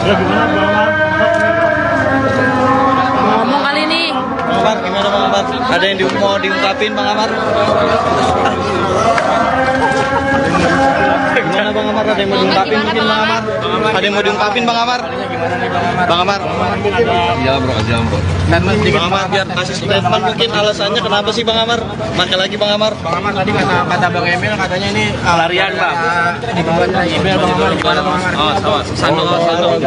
Ya gimana Bang Amar? Ngomong kali nih. Bang Amar, gimana Bang Amar? Ada yang mau diungkapin Bang Amar? Gimana Bang Amar? Ada yang mau diungkapin mungkin Bang Amar? Ada yang mau diungkapin Bang Amar? Bang Amar? Jalan bro. Bang Amar biar kasih statement mungkin alasannya kenapa sih Bang Amar? Pakai lagi Bang Amar. Bang Amar tadi kata Bang Emil katanya ini larian Bang. Dibawa email Bang Amar, gimana Bang Amar? Oh, sama. Sano.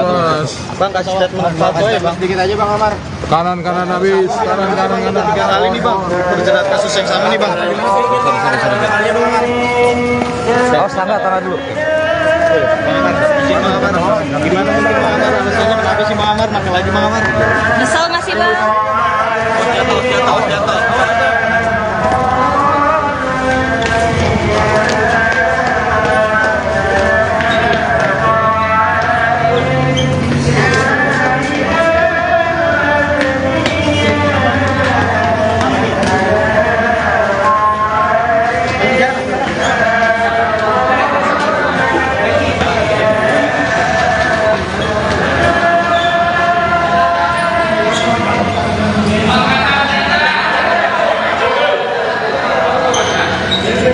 Bang kasih statement satu ya Bang. Sedikit aja Bang Amar. Kanan habis, kanan. 3 kali nih Bang, berjerat kasus yang sama nih Bang. Awas tangga dulu. Bang Amar, izin Bang Amar. Gimana mungkin Bang Amar? Alasannya kenapa sih Bang Amar? Pakai lagi Bang Amar. Nyesel nggak sih bang? Jatuh.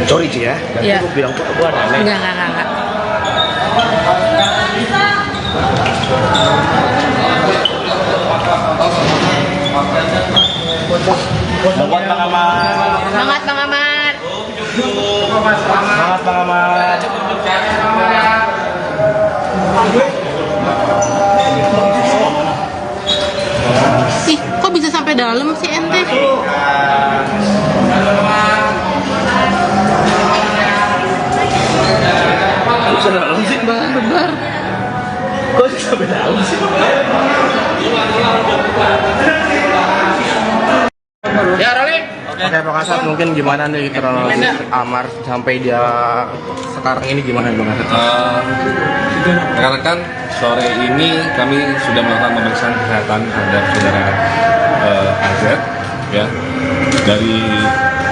Sorry Ci ya. Iya. Gue bilang gua aneh. Enggak. Buat Bang Amar. Semangat Bang Amar. Semangat Bang Amar. Ih, kok bisa sampai dalam sih ente? Bisa dalam sih Bebar. Kok sampai dalam sih? Ya Roli. Oke Pak Kasat, mungkin gimana nih kronologi Amar sampai dia sekarang ini gimana Bang Kasat? Rekan-rekan, sore ini kami sudah melakukan pemeriksaan kesehatan terhadap saudara AZ, ya. Dari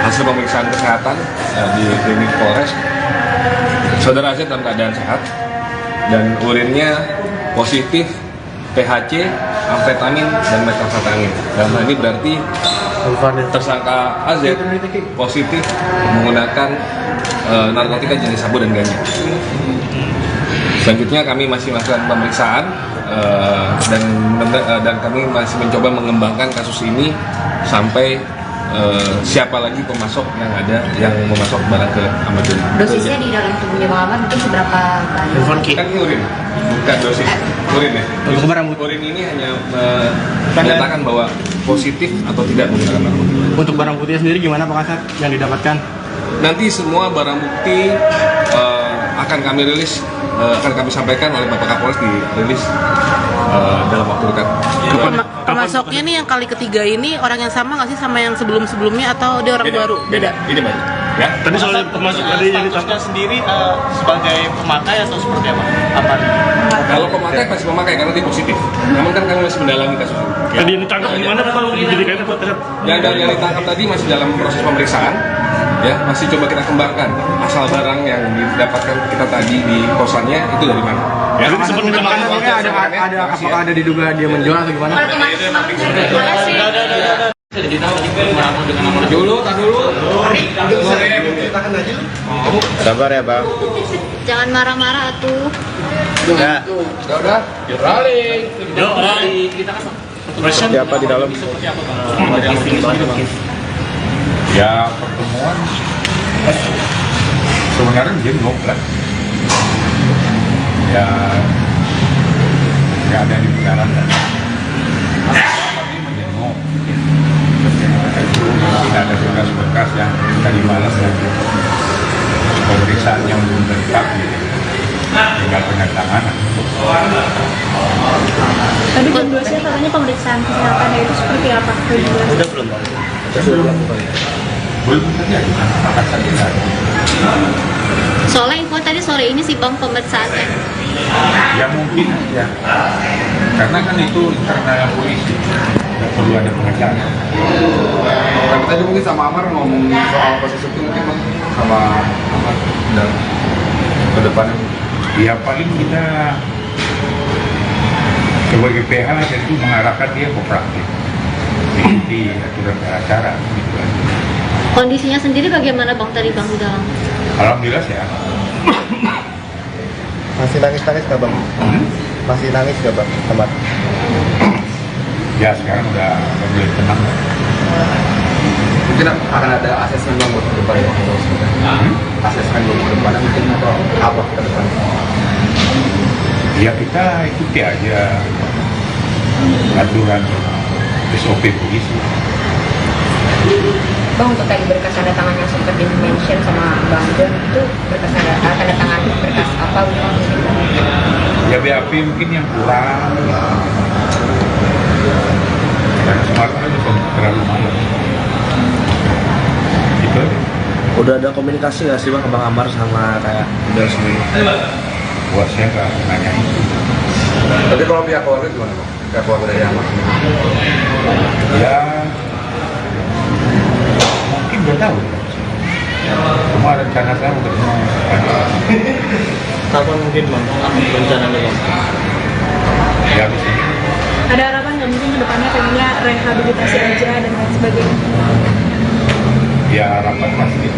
hasil pemeriksaan kesehatan di klinik Polres, saudara AZ dalam keadaan sehat dan urinnya positif THC, amfetamin, dan metamfetamin. Dan hal ini berarti tersangka AZ positif menggunakan narkotika jenis sabu dan ganja. Selanjutnya kami masih melakukan pemeriksaan dan kami masih mencoba mengembangkan kasus ini sampai siapa lagi pemasok yang ada yang memasok barang ke Ahmad Doli. Dosisnya di dalam tubuhnya Bang Amar mungkin seberapa banyak? Kan ini urin, bukan dosis urin ya. Untuk barang bukti. Urin ini hanya menyatakan bahwa positif atau tidak menggunakan narkotika. Untuk barang bukti sendiri gimana Pak Kasat yang didapatkan? Nanti semua barang bukti akan kami rilis, akan kami sampaikan oleh Bapak Kapolres dirilis dalam waktu dekat. Pemasoknya nih yang kali ketiga ini orang yang sama nggak sih sama yang sebelum-sebelumnya atau dia orang baru? Beda. Ini baru. Ya. Tadi soal termasuk tadi yang ditangkap sendiri sebagai pemakai atau seperti apa? Kalau pemakai pasti memakai karena dia positif. Namun kan kami masih mendalami kasus ini. Ya. Tadi yang ditangkap gimana Pak? Jadi kayak Pak Kasat? Yang ditangkap tadi masih dalam proses pemeriksaan. Ya, masih coba kita kembangkan asal barang yang didapatkan kita tadi di kosannya itu dari mana. Ya, Sebelum makanannya ada apakah ada diduga dia menjual atau gimana? Dulu. Sabar ya Bang. Jangan marah-marah atuh. Udah. Siapa di dalam? Ya pertemuan sebenarnya jenguk lah ya nggak ada di putaran dan tapi menjenguk tidak ada bekas-bekas yang tadi malam lagi pemeriksaan yang belum lengkap gitu. Tinggal penandatanganan. Tadi jam 2 siang katanya pemeriksaan kesehatannya itu seperti apa? Udah belum Bang? Belum terjadi, akan saja. Soalnya info tadi sore ini sih Bang pemeriksaannya. Ya mungkin ya, karena kan itu internal polisi, nggak perlu ada pengacara. Tapi tadi mungkin sama Amar ngomong soal kasus itu mungkin Bang, sama Amar dan ke depannya. Ya paling kita sebagai PH tentu mengarahkan dia kooperatif, mengikuti aturan acara. Gitu aja. Kondisinya sendiri bagaimana Bang tadi Bang di dalam? Alhamdulillah sehat. Masih nangis-nangis nggak bang? Masih nangis nggak bang? Teman. Ya sekarang udah mulai tenang. Mungkin akan ada asesmen bang buat ke depan ya? Asesmen buat ke depan mungkin atau apa ke depan? Ya kita ikuti aja aturan SOP polisi. Bang, untuk tadi berkas tanda tangan yang sempat di-mention sama Bang John itu berkas tanda tangan berkas apa Bang? Ya BAP mungkin yang kurang. Karena Sumatera itu terlalu malam. Itu aja. Udah ada komunikasi nggak sih bang, Bang Amar sama kayak udah sendiri? Buat saya nggak nanya itu. Tapi kalau pihak keluarga gimana bang? Pihak keluarga dari Amar? Ya mungkin udah tahu. Cuma rencana saya mau ketemu. Kapan mungkin bang? Rencananya bang? Ya habis ini. Ada harapan nggak mungkin kedepannya pengennya rehabilitasi aja dan lain sebagainya? Ya rapat pasti.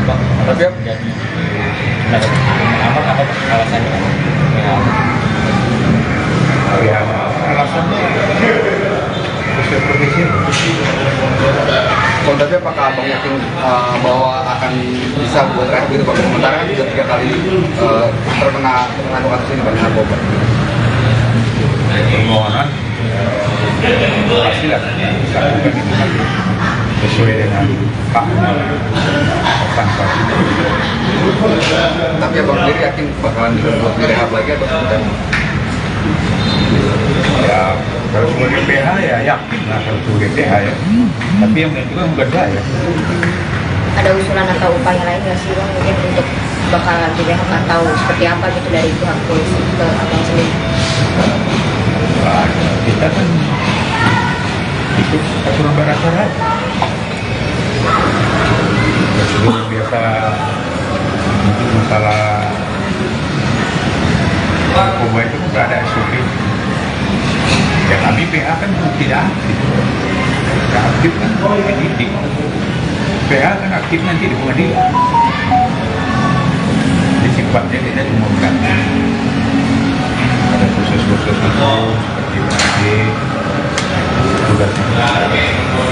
Bang, Tapi ya, apa alasannya? Ya alasannya proses profesional. kalau tapi apakah abang yakin bahwa akan bisa buat rehab gitu bang? Sementara kan sudah 3 kali terkena kasus ini bang, narkoba. Permohonan pastilah dilakukan itu nanti sesuai dengan hak tersangka. Tapi abang sendiri yakin bakalan buat direhab lagi atau seperti apa? Ya kalau sebagai PH ya yakin lah kalau sebagai PH ya. Tapi yang menentukan bukan saya. Ada usulan atau upaya lain nggak sih Bang mungkin untuk bakalan direhab atau seperti apa gitu dari pihak polisi ke Abang sendiri? Nah, kita kan ikut aturan beracara aja. Prosedur biasa untuk masalah narkoba itu nggak ada SOP. Ya kami PH kan tidak aktif. Tidak aktif kan penyidik. PH kan aktif nanti di pengadilan. Jadi sifatnya tidak diumumkan. Ada proses-proses hukum seperti BAD, tugasnya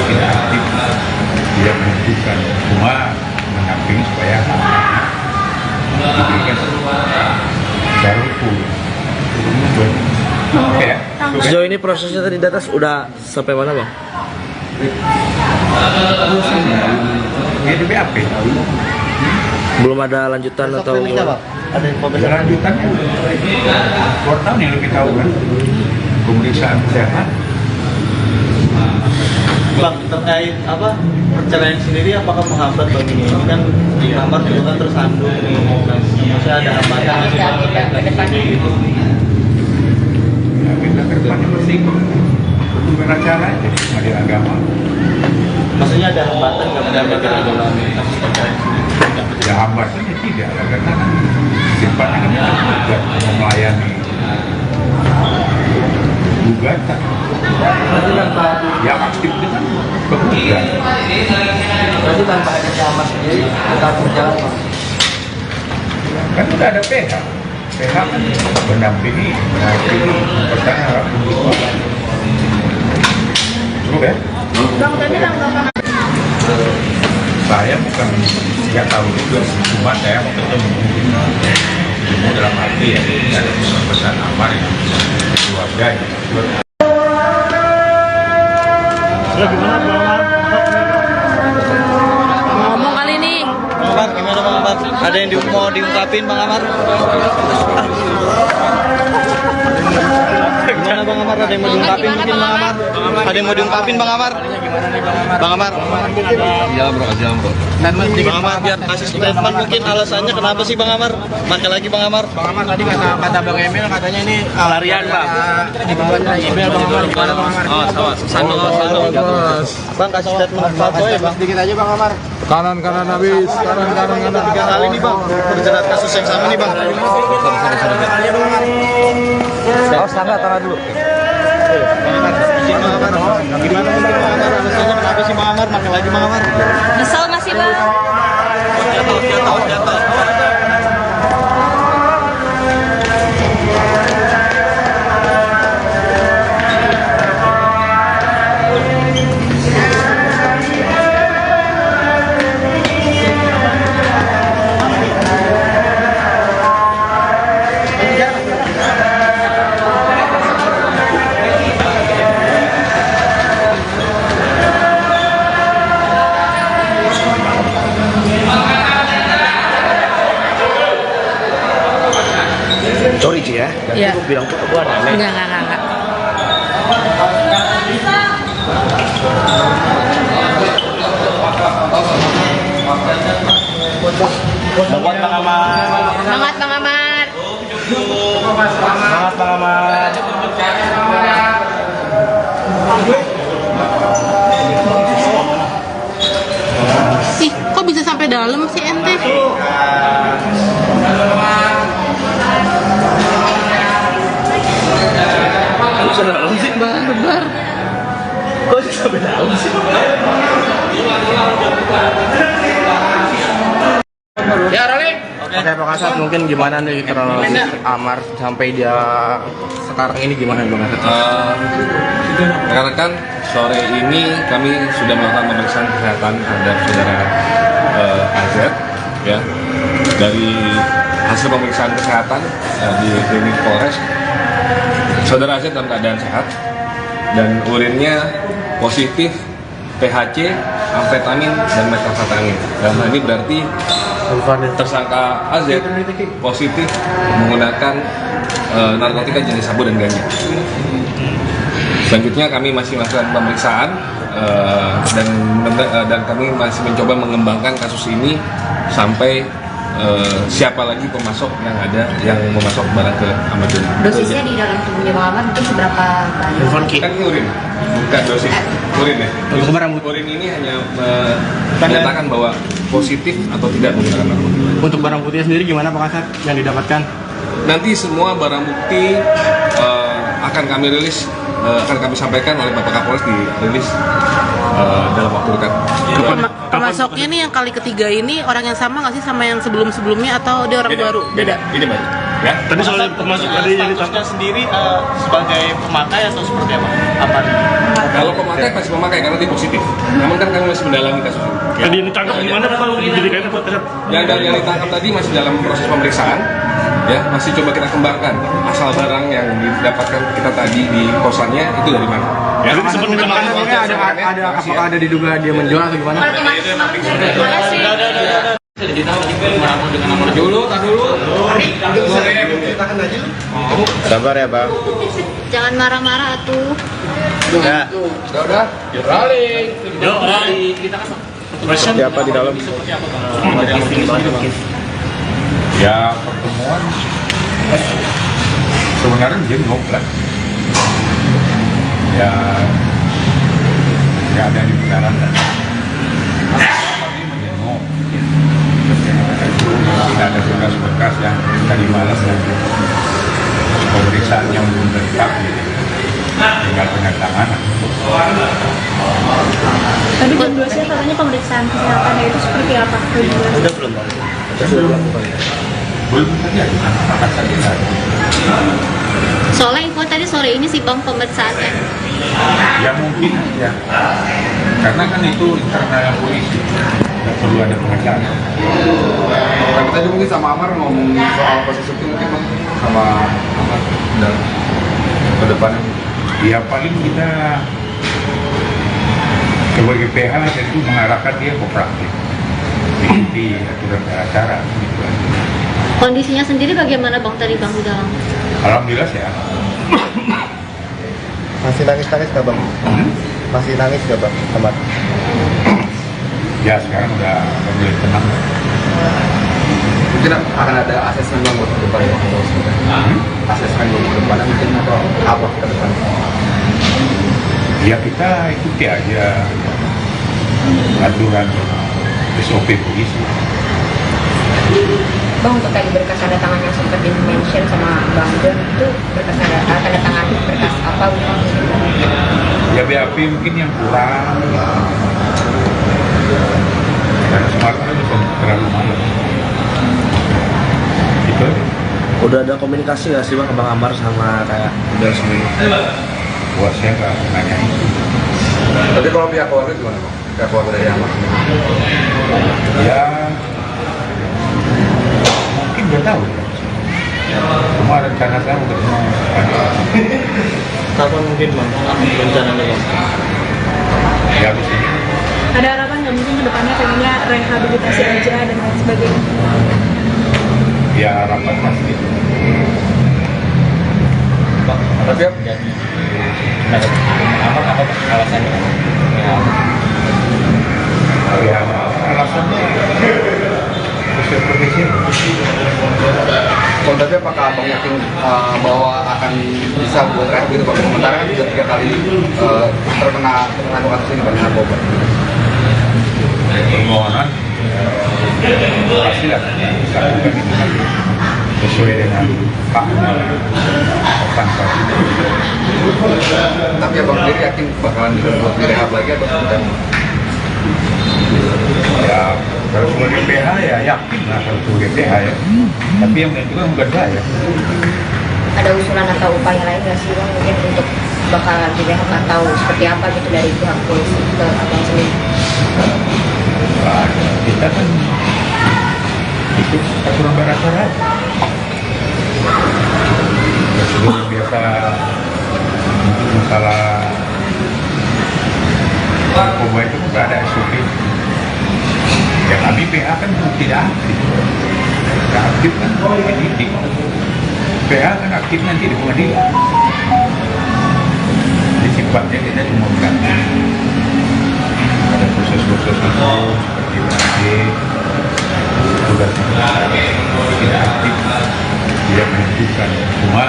tidak aktif, tidak menentukan, cuma mendampingi supaya diberikan secara hukum. Oke ya. Sejauh ini prosesnya tadi di atas udah sampai mana bang? Ya di BAP. Belum ada lanjutan atau? Ada informasi? Lanjutannya wartawan yang lebih tahu kan, pemeriksaan kesehatan. Bang, terkait apa perceraian sendiri apakah menghambat bang ini? Ini kan di kamar juga kan tersandung nih. Masih ada hambatan masih bang terkait lagi gitu. Ya, kita ke depannya penting hubungan acara aja di pengadilan agama. Maksudnya ada hambatan nggak mendapat dalam kasus perceraian sendiri? Ya hambatannya tidak, karena kan di depannya kan kita juga melayani gugatan. Yang aktif itu kan penggugat. Berarti tanpa adanya Amar sendiri tetap berjalan bang? Kan sudah ada PH. PH kan mendampingi, mempertahankan pembunuhan. Cukup ya? Bang tadi tanggapan Saya bukan nggak tahu juga, cuma saya mau ketemu dalam arti ya ada pesan Amar yang keluarga ya. Ngomong kali nih. Bang Amar, gimana Bang Amar? Ada yang mau diungkapin Bang Amar? Gimana Bang Amar? Ada yang mau diungkapin mungkin Bang Amar? Ada yang mau diungkapin Bang Amar? Bang Amar. Jalan bro, jalan bro. Bang Amar biar kasih statement mungkin alasannya kenapa sih Bang Amar? Pakai lagi Bang Amar. Bang Amar tadi kata Bang Emil katanya ini larian Bang. Dibuat Emil Bang Amar gimana Bang Amar? Sando. Bang kasih statement apa ya Bang? Sedikit aja Bang Amar. Kanan habis, kanan. 3 kali nih Bang, terjerat kasus yang sama nih Bang. Oh, standar taruh dulu. Gimana Bang Amar? Alasannya kenapa sih Bang Amar? Pakai lagi Bang Amar. Nyesel nggak sih bang? Jatuh. Sorry Ci ya. Iya. Aku bilang tuh gua ada. Enggak. Buat Bang Amar. Semangat Bang Amar. Semangat Bang Amar. Ih, kok bisa sampai dalam sih ente? Bisa dalam sih. Barbar. Kok bisa sampai dalam sih? Ya Roli. Oke Bang Asad, mungkin gimana nih kronologi Amar sampai dia sekarang ini gimana Bang Asad? Rekan-rekan, sore ini kami sudah melakukan pemeriksaan kesehatan terhadap saudara AZ, ya. Dari hasil pemeriksaan kesehatan di klinik Polres, saudara AZ dalam keadaan sehat dan urinnya positif PHC, amfetamin dan metafetamin. Dalam hal ini berarti tersangka AZ positif menggunakan narkotika jenis sabu dan ganja. Selanjutnya kami masih melakukan pemeriksaan dan kami masih mencoba mengembangkan kasus ini sampai siapa lagi pemasok yang ada yang memasok barang ke Ahmad Doli. Dosisnya di dalam tubuhnya Bang Amar mungkin seberapa banyak? Kan ini urin, bukan dosis urin ya. Untuk barang bukti. Urin ini hanya menyatakan bahwa positif atau tidak menggunakan narkotika. Untuk barang buktinya sendiri gimana Bang Asad yang didapatkan? Nanti semua barang bukti akan kami rilis, akan kami sampaikan oleh Bapak Kapolres dirilis dalam waktu dekat. Pemasoknya nih yang kali ketiga ini orang yang sama nggak sih sama yang sebelumnya atau dia orang baru? Beda. Ini baru. Ya. Tadi soal pemasok tadi yang Statusnya sendiri sebagai pemakai atau seperti apa? Kalau pemakai pasti pemakai karena dia positif. Namun kan kami masih mendalami kasus ini. Ya. tadi ditangkap gimana Bang? Dijadikan Yang ditangkap tadi masih dalam proses pemeriksaan. Ya, masih coba kita kembangkan asal barang yang didapatkan kita tadi di kosannya itu dari mana. Ya, sempat ada apakah ada diduga dia menjual atau gimana? Dulu. Sabar ya Bang. Jangan marah-marah atuh. Ya. Udah. Roli. Seperti apa di dalam? Ya pertemuan sebenarnya jenguk lah. Ya nggak ada kebenaran dan kami menjenguk. Tidak ada bekas-bekas yang tadi malam dan pemeriksaan yang belum lengkap, tinggal penandatanganan. Tadi jam 2 siang katanya pemeriksaan kesehatannya itu seperti apa? Udah belum Bang? Belum terjadi, maka saja. Soalnya info tadi sore ini sih Bang pemeriksaannya. Ya mungkin ya, karena kan itu internal polisi, nggak perlu ada pengacara. Tapi tadi mungkin sama Amar ngomong soal posisi itu mungkin Bang, sama Amar dalam ke depannya. Ya paling kita sebagai PH tentu mengarahkan dia kooperatif, ikuti aturan acara. Gitu. Kondisinya sendiri bagaimana Bang tadi Bang di dalam? Alhamdulillah sehat. Masih nangis-nangis nggak Bang? Masih nangis gak Bang Amar? Ya sekarang udah mulai tenang. Mungkin akan ada asesmen bang buat ke depan ya, asesmen buat ke depan mungkin atau apa ke depan? Ya kita ikuti aja aturan SOP polisi. Bang, untuk tadi berkas tanda tangan yang sempat di-mention sama Bang Don itu berkas tanda tangan berkas apa Bang? Ya BAP mungkin yang kurang. Karena Sumatera bisa terlalu malam. Itu aja. Udah ada komunikasi gak sih Bang Bang Amar sama kayak udah sebelum? Buat saya nggak nanya itu. Tapi kalau pihak keluarga gimana bang? Pihak keluarga dari Amar? Ya mungkin udah tahu. Cuma rencana saya mau ketemu. Kapan mungkin Bang rencananya Bang? Ya habis ini. Ada harapan nggak mungkin kedepannya pengennya rehabilitasi aja dan lain sebagainya? Ya rapat pasti. Tapi Apa alasannya? Ya alasannya sosial profesional. kalau tapi apakah abang yakin bahwa akan bisa buat rehab gitu bang? Sementara kan sudah 3 kali terkena kasus ini bang, narkoba. Permohonan pastilah kita lakukan itu nanti sesuai dengan haknya tersangka. Tapi abang sendiri yakin bakalan buat direhab lagi atau seperti apa? Ya kalau sebagai PH ya yakin lah kalau sebagai PH ya. Tapi yang menentukan bukan saya. Ada usulan atau upaya lain nggak sih Bang mungkin untuk bakalan direhab atau seperti apa gitu dari pihak polisi ke Abang sendiri? Nah, kita kan ikut aturan beracara. Prosedur yang biasa untuk masalah narkoba itu nggak ada SOP. Ya kami PH kan tidak aktif. Tidak aktif kan penyidik. PH kan aktif nanti di pengadilan. Jadi sifatnya kita cuma berganti. Ada proses-proses hukum seperti BAP, tugasnya tidak aktif, tidak menentukan, cuma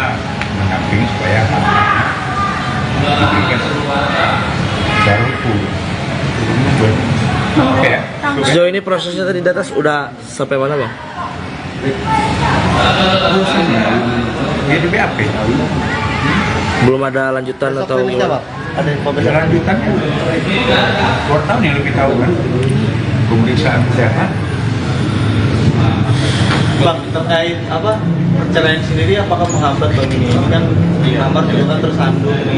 mendampingi supaya diberikan secara hukum. Ya, Sejauh ini prosesnya tadi di atas udah sampai mana Bang? ya di BAP. Belum ada lanjutan atau? Ada Ada lanjutannya. 2 tahun yang lebih tahu kan. Pemeriksaan kesehatan. Bang, terkait apa perceraian sendiri apakah menghambat bagi ini? Ini kan di kamar juga kan tersandung nih,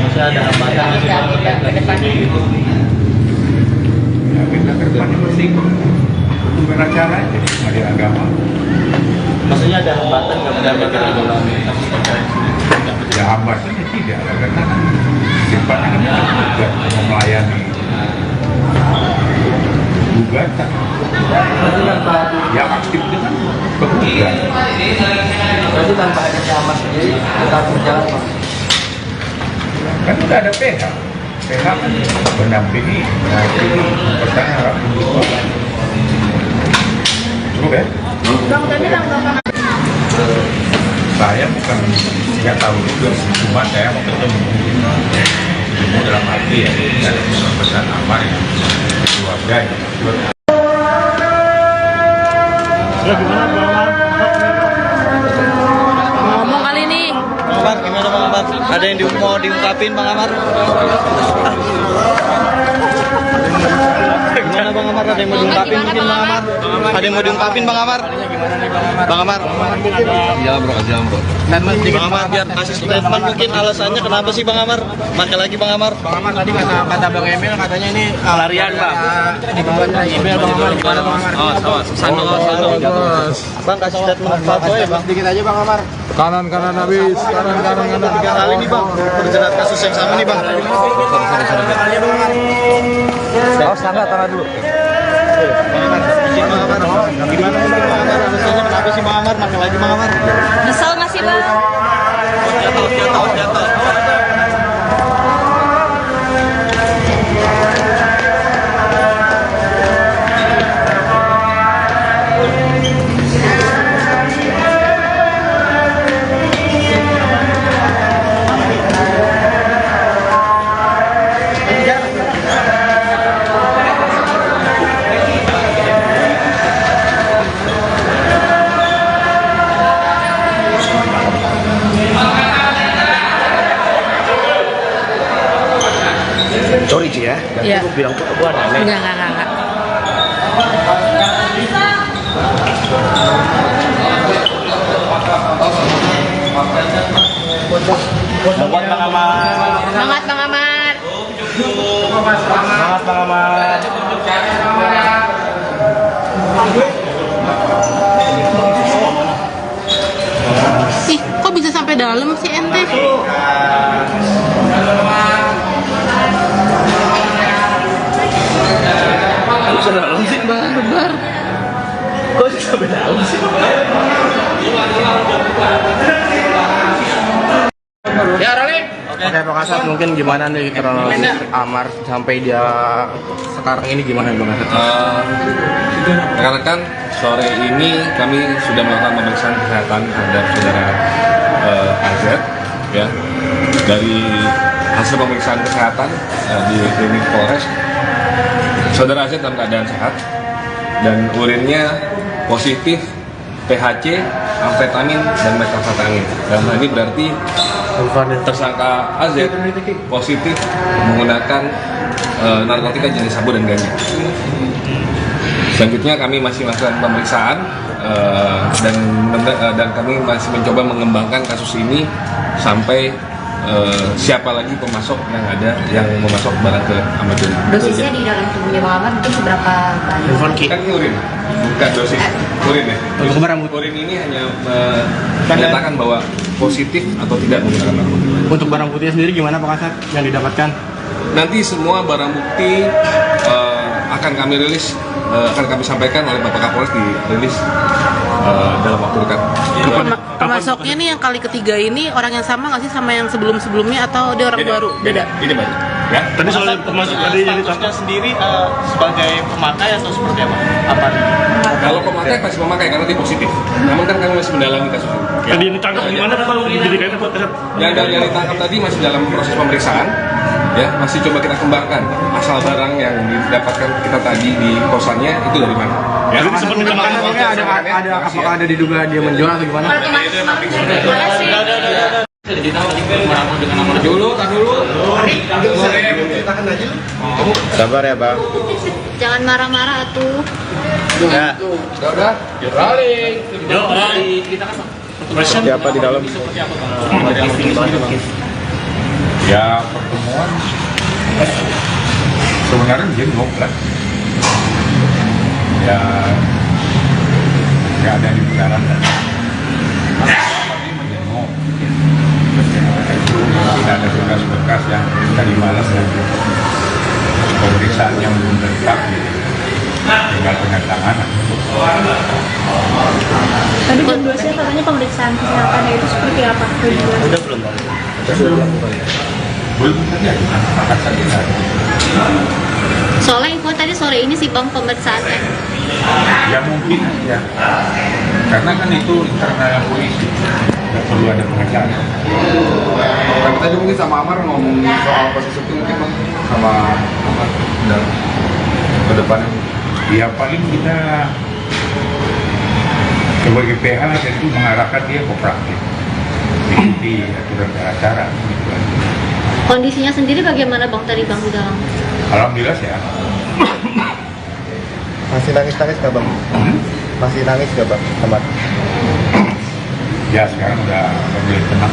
masih ada hambatan masih Bang terkait ke depannya? Ya kita ke depannya mesti untuk beracara aja di pengadilan agama. maksudnya ada hambatan nggak mendapat dalam kasus perceraian sendiri? Ya hambatannya tidak, karena kan sifatnya kan juga melayani gugatan. Yang aktif itu kan penggugat. Berarti tanpa adanya Amar sendiri tetap berjalan Bang? Kan udah ada PH. PH kan mendampingi, mempertanggung hak pembunuhan. Cukup ya? Bang, tadi tanggapan Saya bukan nggak tahu juga, cuma saya mau ketemu dalam arti ya ada pesan Amar ya keluarga ya. Ngomong kali ini. Bang Amar, gimana Bang Amar? Ada yang mau diungkapin Bang Amar? Gimana Bang Amar? Ada yang mau diungkapin mungkin Bang Amar? Ada yang mau diungkapin Bang Amar? Bang Amar? Jalan bro, jalan bro. Bang Amar biar kasih statement mungkin alasannya kenapa sih Bang Amar? Pakai lagi Bang Amar. Bang Amar tadi kata Bang Emil katanya ini larian Bang. Emil Bang Amar gimana Bang Amar? Sandung. Bang kasih statement apa ya Bang? Sedikit aja Bang Amar. Kanan habis, kanan 3 kali nih Bang, berjerat kasus yang sama nih Bang. Oh, standar taruh dulu. Bang Amar, izin Bang Amar. Gimana nih Bang Amar? Alasannya kenapa sih Bang Amar? Pakai lagi Bang Amar. Nyesel nggak sih bang? Jatuh. bilang tuh aku aneh. Enggak. Buat Bang Amar. Semangat Bang Amar. Semangat Bang Amar. Ih, kok bisa sampai dalam sih ente? Bisa dalam sih. Barbar. Kok bisa sampai dalam sih? Oke, Pak Kasat, mungkin gimana nih kronologis Amar sampai dia sekarang ini gimana Bang Kasat? Rekan-rekan, sore ini kami sudah melakukan pemeriksaan kesehatan terhadap saudara AZ, ya. Dari hasil pemeriksaan kesehatan di klinik Polres, saudara AZ dalam keadaan sehat dan urinnya positif PHC, amfetamin, dan metafetamin. Dalam hal ini berarti tersangka AZ positif menggunakan narkotika jenis sabu dan ganja. Selanjutnya kami masih melakukan pemeriksaan dan kami masih mencoba mengembangkan kasus ini sampai siapa lagi pemasok yang ada yang memasok barang ke Ahmad Doli. Dosisnya di dalam tubuhnya Bang Amar mungkin seberapa banyak? Kan ini urin, bukan dosis urin ya. Untuk barang bukti, Urin ini hanya menyatakan bahwa positif atau tidak menggunakan narkotika. untuk barang buktinya sendiri gimana Pak Kasat yang didapatkan? Nanti semua barang bukti akan kami rilis, akan kami sampaikan oleh Bapak Kapolres dirilis dalam waktu dekat. Pemasoknya nih yang kali ketiga ini orang yang sama nggak sih sama yang sebelum-sebelumnya atau dia orang baru? Beda. Ini baru. Ya. Tadi soal pemasok tadi yang ditangkap sendiri sebagai pemakai atau seperti apa? Apa? Kalau pemakai pasti memakai karena dia positif. Namun kan kami masih mendalami kasus ini. Ya. Tadi yang ditangkap gimana Pak? Didirikannya Pak? Yang ditangkap tadi masih dalam proses pemeriksaan. Ya, masih coba kita kembangkan asal barang yang didapatkan kita tadi di kosannya itu dari mana. Ya, Apakah ada diduga dia menjual atau gimana? Dulu. Sabar ya Bang. Jangan marah-marah atuh. Ya. Udah. Siapa di dalam? Ya pertemuan sebenarnya jenguk lah. Ya nggak ada di bundaran kan. Tapi menjenguk. Tidak ada berkas-berkas yang tadi malam dan pemeriksaan yang belum lengkap gitu. Tinggal penandatanganan. Tadi jam 2 siang katanya pemeriksaan kesehatannya itu seperti apa? Udah belum? Belum terjadi. Makan saja. Soalnya info tadi sore ini sih Bang pemeriksaannya. Ya mungkin ya. Karena kan itu internal polisi. Nggak perlu ada pengacara. Tapi tadi mungkin sama Amar ngomong soal proses itu mungkin Bang, sama Amar dalam ke depannya. Ya paling kita sebagai PH tentu mengarahkan dia kooperatif, ikuti aturan acara. Gitu kan. Kondisinya sendiri bagaimana Bang tadi Bang di dalam? Alhamdulillah sehat. Masih nangis nggak Bang? Masih nangis nggak Bang? Teman. Ya sekarang udah mulai tenang.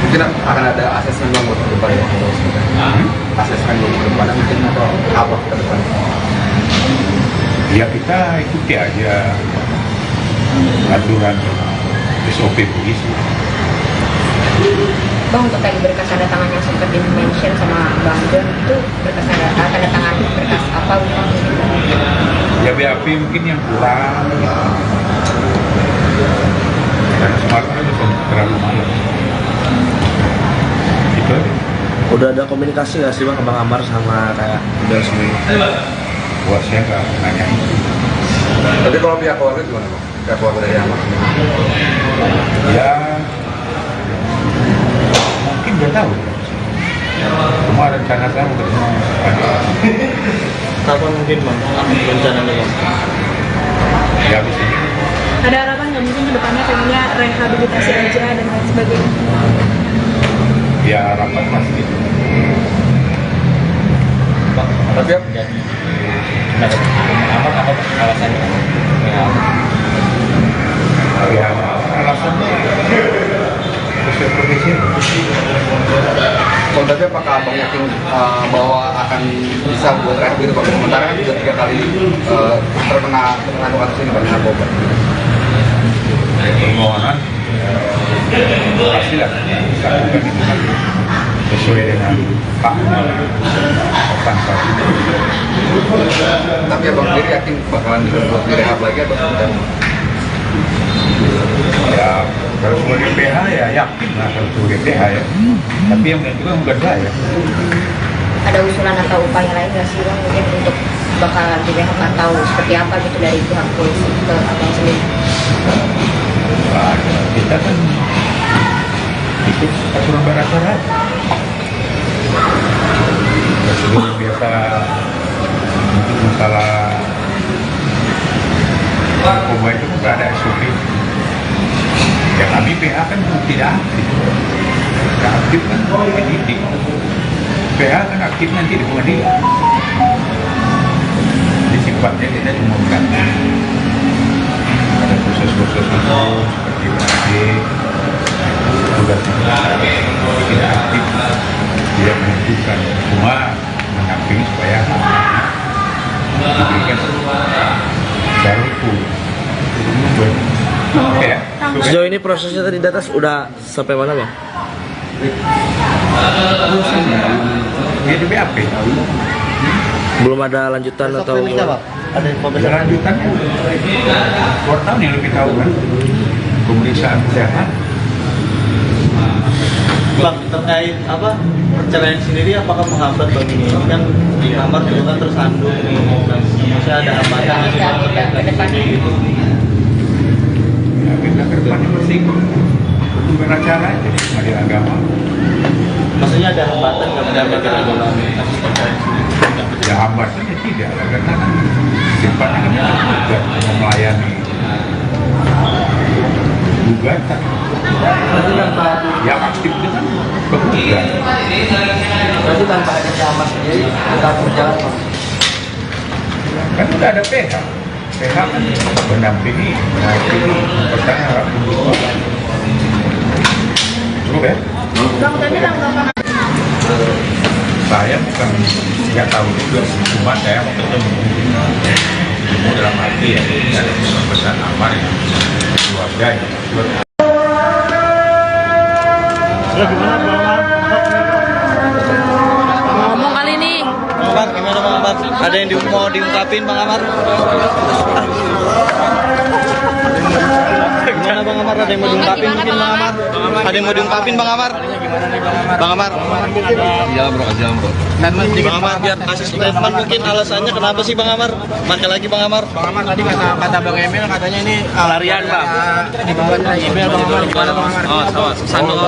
Mungkin akan ada asesmen Bang buat ke depannya. Asesmen buat ke depannya mungkin apa ke depannya? Ya kita ikuti aja aturan SOP polisi. Bang untuk tadi berkas tanda tangan yang sempat di-mention sama Bang Don itu berkas tanda tangan berkas apa Bang? Ya BAP mungkin yang kurang. Karena semalam itu terlalu malam. Itu aja. Udah ada komunikasi nggak sih Bang Bang Amar sama kayak udah semua? Buat saya nggak nanya itu. Tapi kalau pihak keluarga gimana Bang? Pihak keluarga dari Amar? Ya mungkin udah tahu. Cuma rencana saya mau ketemu. Kapan mungkin Bang? Rencananya Bang? Ya habis ini. Ada harapan nggak mungkin kedepannya pengennya rehabilitasi aja dan lain sebagainya? Ya rapat pasti. Bang, Tapi ya, menjadi apa alasannya? Ya, alasannya sosial profesional. kalau tapi apakah abang yakin bahwa akan bisa buat terakhir biru bang? Sementara kan sudah 3 kali terkena kasus ini bang narkoba. Permohonan pastilah dilakukan dengan sesuai dengan hak tanpa. Tapi abang sendiri yakin bakalan buat direhab lagi atau sebentar? Ya kalau semua di PH ya yakin lah kalau semua di PH ya. Tapi yang menentukan bukan saya. Ada usulan atau upaya lain nggak sih bang mungkin untuk bakalan direhab atau seperti apa gitu dari pihak polisi ke abang sendiri? Nah, kita kan ikut aturan beracara. Prosedur biasa untuk masalah narkoba itu nggak ada SOP. Ya kami PH kan tidak aktif. Tidak aktif kan penyidik. PH kan aktif nanti di pengadilan. Jadi sifatnya kita cuma bukan ada proses-proses hukum seperti penyidik tugasnya tidak aktif, tidak menentukan, cuma mendampingi supaya diberikan secara hukum. Ya. Sejauh ini prosesnya tadi di atas udah sampai mana bang? Dia di BAP. Belum ada lanjutan atau? Ada informasi Lanjutannya wartawan yang lebih tahu kan pemeriksaan kesehatan. Bang, terkait apa perceraian sendiri apakah menghambat bagi ini? Kan di kamar juga kan tersandung nih, dan maksudnya ada hambatan nggak sih bang terkait ini? Ya, kita ke depannya masih beracara jadi pengadilan agama. Maksudnya ada hambatan nggak mendapat dalam kasus perceraian sendiri? Ya hambatannya tidak, karena kan sifatnya kan juga melayani gugatan. Yang aktif itu kan penggugat. Berarti tanpa adanya mas sendiri tetap berjalan bang. Kan udah ada PH. PH kan mendampingi, menghakimi, mempertanggung hak pembunuhan. Cukup ya? Bang, tadi tanggapan Saya bukan nggak tahu juga, cuma saya mau ketemu dalam arti ya ada pesan amar ya keluarga ya. Ngomong kali nih. Bang Amar, gimana Bang Amar? Ada yang mau diungkapin Bang Amar? Gimana Bang Amar? Ada yang mau diungkapin mungkin Bang Amar? Ada yang mau diungkapin Bang Amar? Bang Amar? Jalan bro, jalan bro. Bang Amar biar kasih statement mungkin alasannya kenapa sih Bang Amar? Pakai lagi Bang Amar. Bang Amar tadi kata Bang Emil katanya ini larian bang. Dibuat email Bang Amar gimana Bang Amar? Sandung.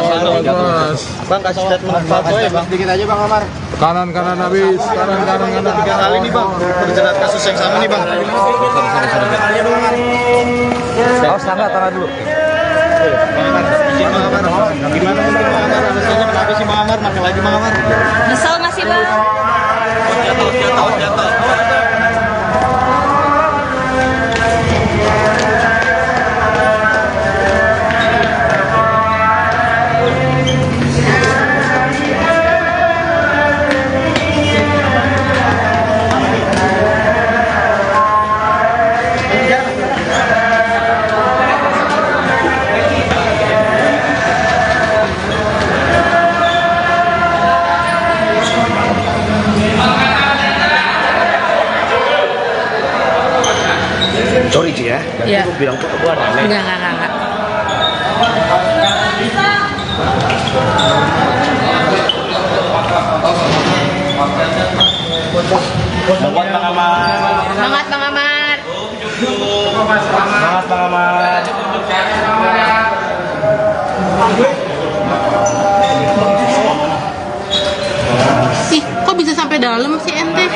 Bang kasih statement apa ya Bang? Sedikit aja Bang Amar. Kanan habis, kanan. 3 kali nih Bang, terjerat kasus yang sama nih Bang. Awas tangga taruh dulu. Bang Amar, izin Bang Amar. Gimana nih Bang Amar? Alasannya kenapa sih Bang Amar? Pakai lagi Bang Amar. Nyesel nggak sih bang? Jatuh. Sorry Ci ya. Iya. Aku bilang tuh gua ada. Enggak. Buat Bang Amar. Semangat Bang Amar. Semangat Bang Amar. Ih, kok bisa sampai dalam sih ente?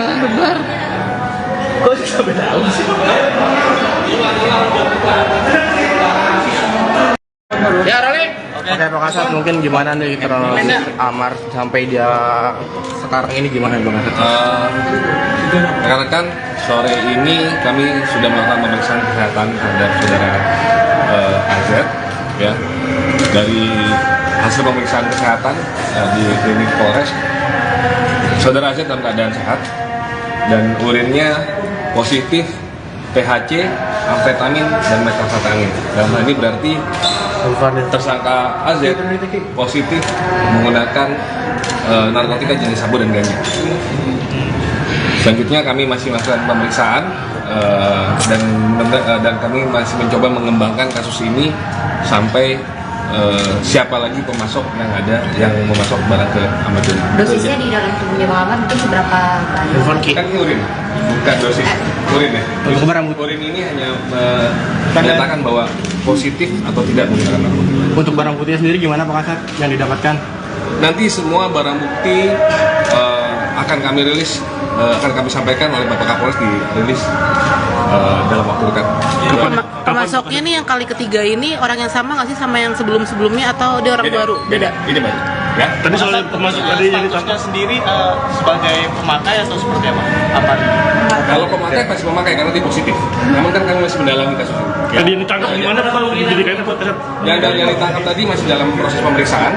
Bebar. Kok sampai dalam sih? Oke Pak Kasat, mungkin gimana nih kronologis Amar sampai dia sekarang ini gimana Bang Kasat? Rekan-rekan, sore ini kami sudah melakukan pemeriksaan kesehatan terhadap saudara AZ, ya. Dari hasil pemeriksaan kesehatan di klinik Polres, saudara AZ dalam keadaan sehat dan urinnya positif THC, amfetamin, dan metamfetamin. Dalam hal ini berarti tersangka AZ positif menggunakan narkotika jenis sabu dan ganja. Selanjutnya kami masih melakukan pemeriksaan dan kami masih mencoba mengembangkan kasus ini sampai siapa lagi pemasok yang ada yang memasok barang ke Ahmad Doli. Dosisnya di dalam tubuhnya Bang Amar mungkin seberapa banyak? Kan ini urin, bukan dosis urin ya. Untuk barang bukti. Urin ini hanya menyatakan bahwa positif atau tidak menggunakan narkotika. Untuk barang buktinya sendiri gimana Pak Kasat yang didapatkan? Nanti semua barang bukti akan kami rilis, akan kami sampaikan oleh Bapak Kapolres dirilis dalam waktu dekat. Pemasoknya nih yang kali ketiga ini orang yang sama nggak sih sama yang sebelum-sebelumnya atau dia orang baru? Beda. Ya. Tadi soal pemasok tadi yang ditangkap sendiri sebagai pemakai atau seperti apa? Apa? Kalau pemakai pasti pemakai karena dia positif. Namun kan kami masih mendalami kasus ini. Ya. Tadi ditangkap gimana Pak? Dijadikan apa? Yang ditangkap tadi masih dalam proses pemeriksaan.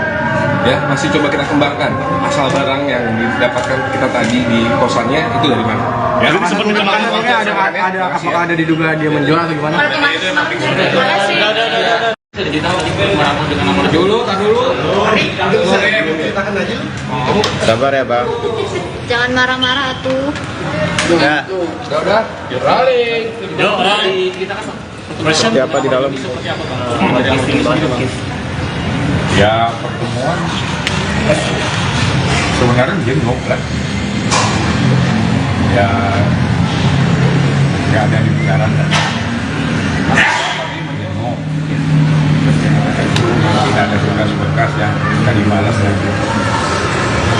Ya, masih coba kita kembangkan asal barang yang didapatkan kita tadi di kosannya itu dari mana. Ya, Apakah ada diduga dia menjual atau gimana? Dulu. Sabar ya Bang. Jangan marah-marah atuh. Ya. Udah. Siapa di dalam? Ya pertemuan sebenarnya jenguk lah. Ya nggak ada kebenaran dan kami menjenguk. Tidak ada berkas-berkas yang tadi malam dan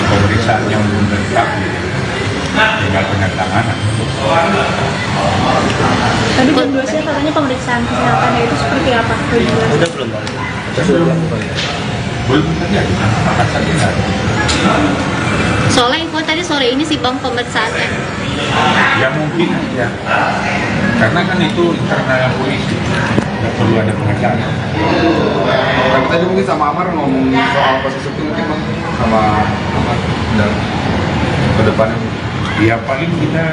pemeriksaan yang belum lengkap, tinggal penandatanganan. Tadi jam 2 siang katanya pemeriksaan kesehatannya itu seperti apa? Udah belum? Belum terjadi, maka saja. Soalnya info tadi sore ini sih Bang pemeriksaannya. Ya mungkin ya, karena kan itu internal polisi, nggak perlu ada pengacara. Tapi tadi mungkin sama Amar ngomong soal proses itu mungkin Bang, sama Amar dalam ke depannya. Ya paling kita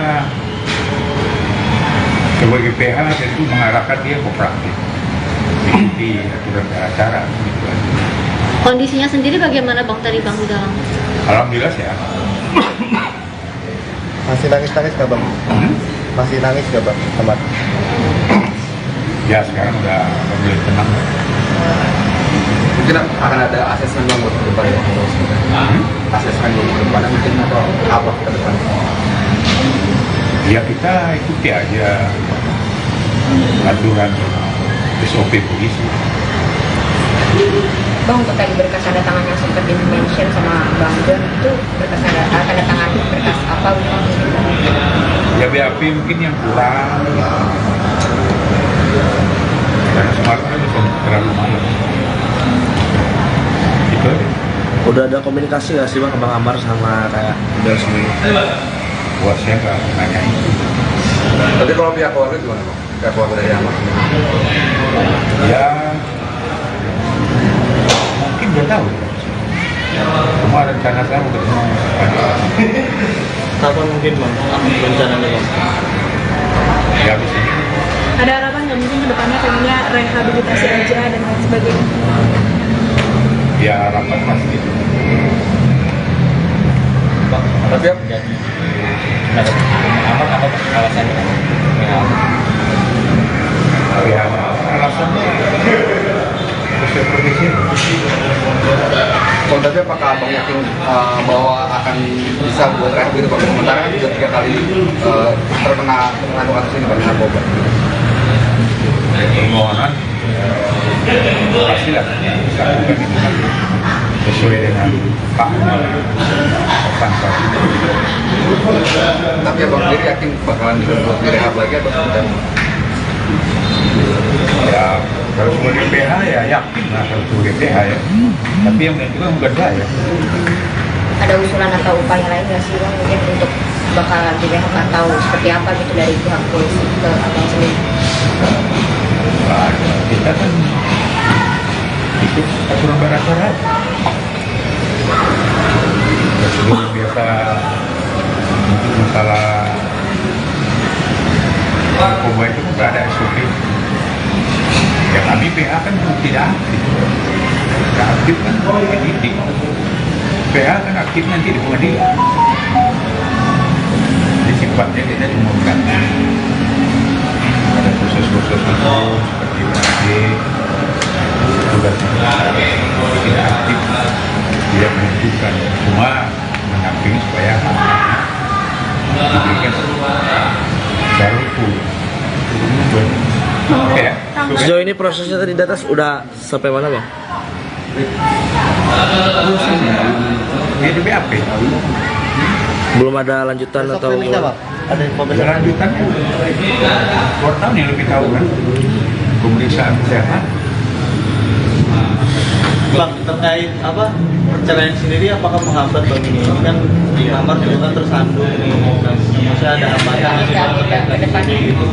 sebagai PH tentu mengarahkan dia kooperatif, mengikuti aturan acara. Gitu. Kondisinya sendiri bagaimana Bang tadi Bang di dalam? Alhamdulillah sehat. Masih nangis nggak Bang? Masih nangis nggak Bang? Teman. Ya sekarang udah mulai tenang. Mungkin akan ada asesmen Bang buat ke depannya. Asesmen buat ke depannya mungkin atau apa ke depannya? Ya kita ikuti aja aturan SOP polisi. Bang, untuk tadi berkas tanda tangan yang sempat di-mention sama Bang Don itu berkas tanda tangan berkas apa Bang? Ya BAP mungkin yang kurang. Karena semalam bisa terlalu malam. Itu aja. Udah ada komunikasi nggak sih Bang Bang Amar sama kayak udah semua? Buat saya nggak nanya itu. Tapi kalau pihak keluarga gimana Bang? Pihak keluarga dari Amar? Ya mungkin udah tahu. Cuma rencana saya mau ketemu. Kapan mungkin Bang? Rencananya Bang? Ya habis ini. Ada harapan nggak mungkin kedepannya pengennya rehabilitasi aja dan lain sebagainya? Ya harapan pasti itu. Tapi alasannya? Ya alasannya seperti itu. tapi apakah Abang yakin bahwa akan bisa buat rehabilitasi Bang? Sementara kan sudah 3 kali terkena mengandung kasus ini Bang, narkoba. Permohonan pastilah bisa bukan sesuai dengan fakta. Tapi Abang sendiri yakin bakalan bisa buat direhab lagi atau seperti apa? Ya kalau sebagai PH ya yakin lah kalau sebagai PH ya. Tapi yang menentukan bukan saya. Ada usulan atau upaya lain nggak sih bang mungkin untuk bakal di PHK atau seperti apa gitu dari pihak polisi ke abang sendiri? Nah, kita kan ikut aturan beracara. Prosedur biasa untuk masalah narkoba itu kan ada SOP. Ya kami PH kan tidak aktif. Tidak aktif kan penyidik. PH kan aktif nanti di pengadilan. Jadi sifatnya kita cuma bukan ada proses-proses hukum seperti penyidik, tugasnya tidak aktif, tidak menentukan, cuma mendampingi supaya diberikan secara hukum. Ya. Sejauh ini prosesnya tadi di atas udah sampai mana bang? Dia di BAP. Belum ada lanjutan atau? Ada informasi. Lanjutannya 2 tahun yang lebih tahu kan pemeriksaan kesehatan. Bang, terkait apa perceraian sendiri apakah menghambat bagi ini? Ini kan di kamar juga kan tersandung nih, maksudnya ada hambatan nggak sih bang terkait gitu?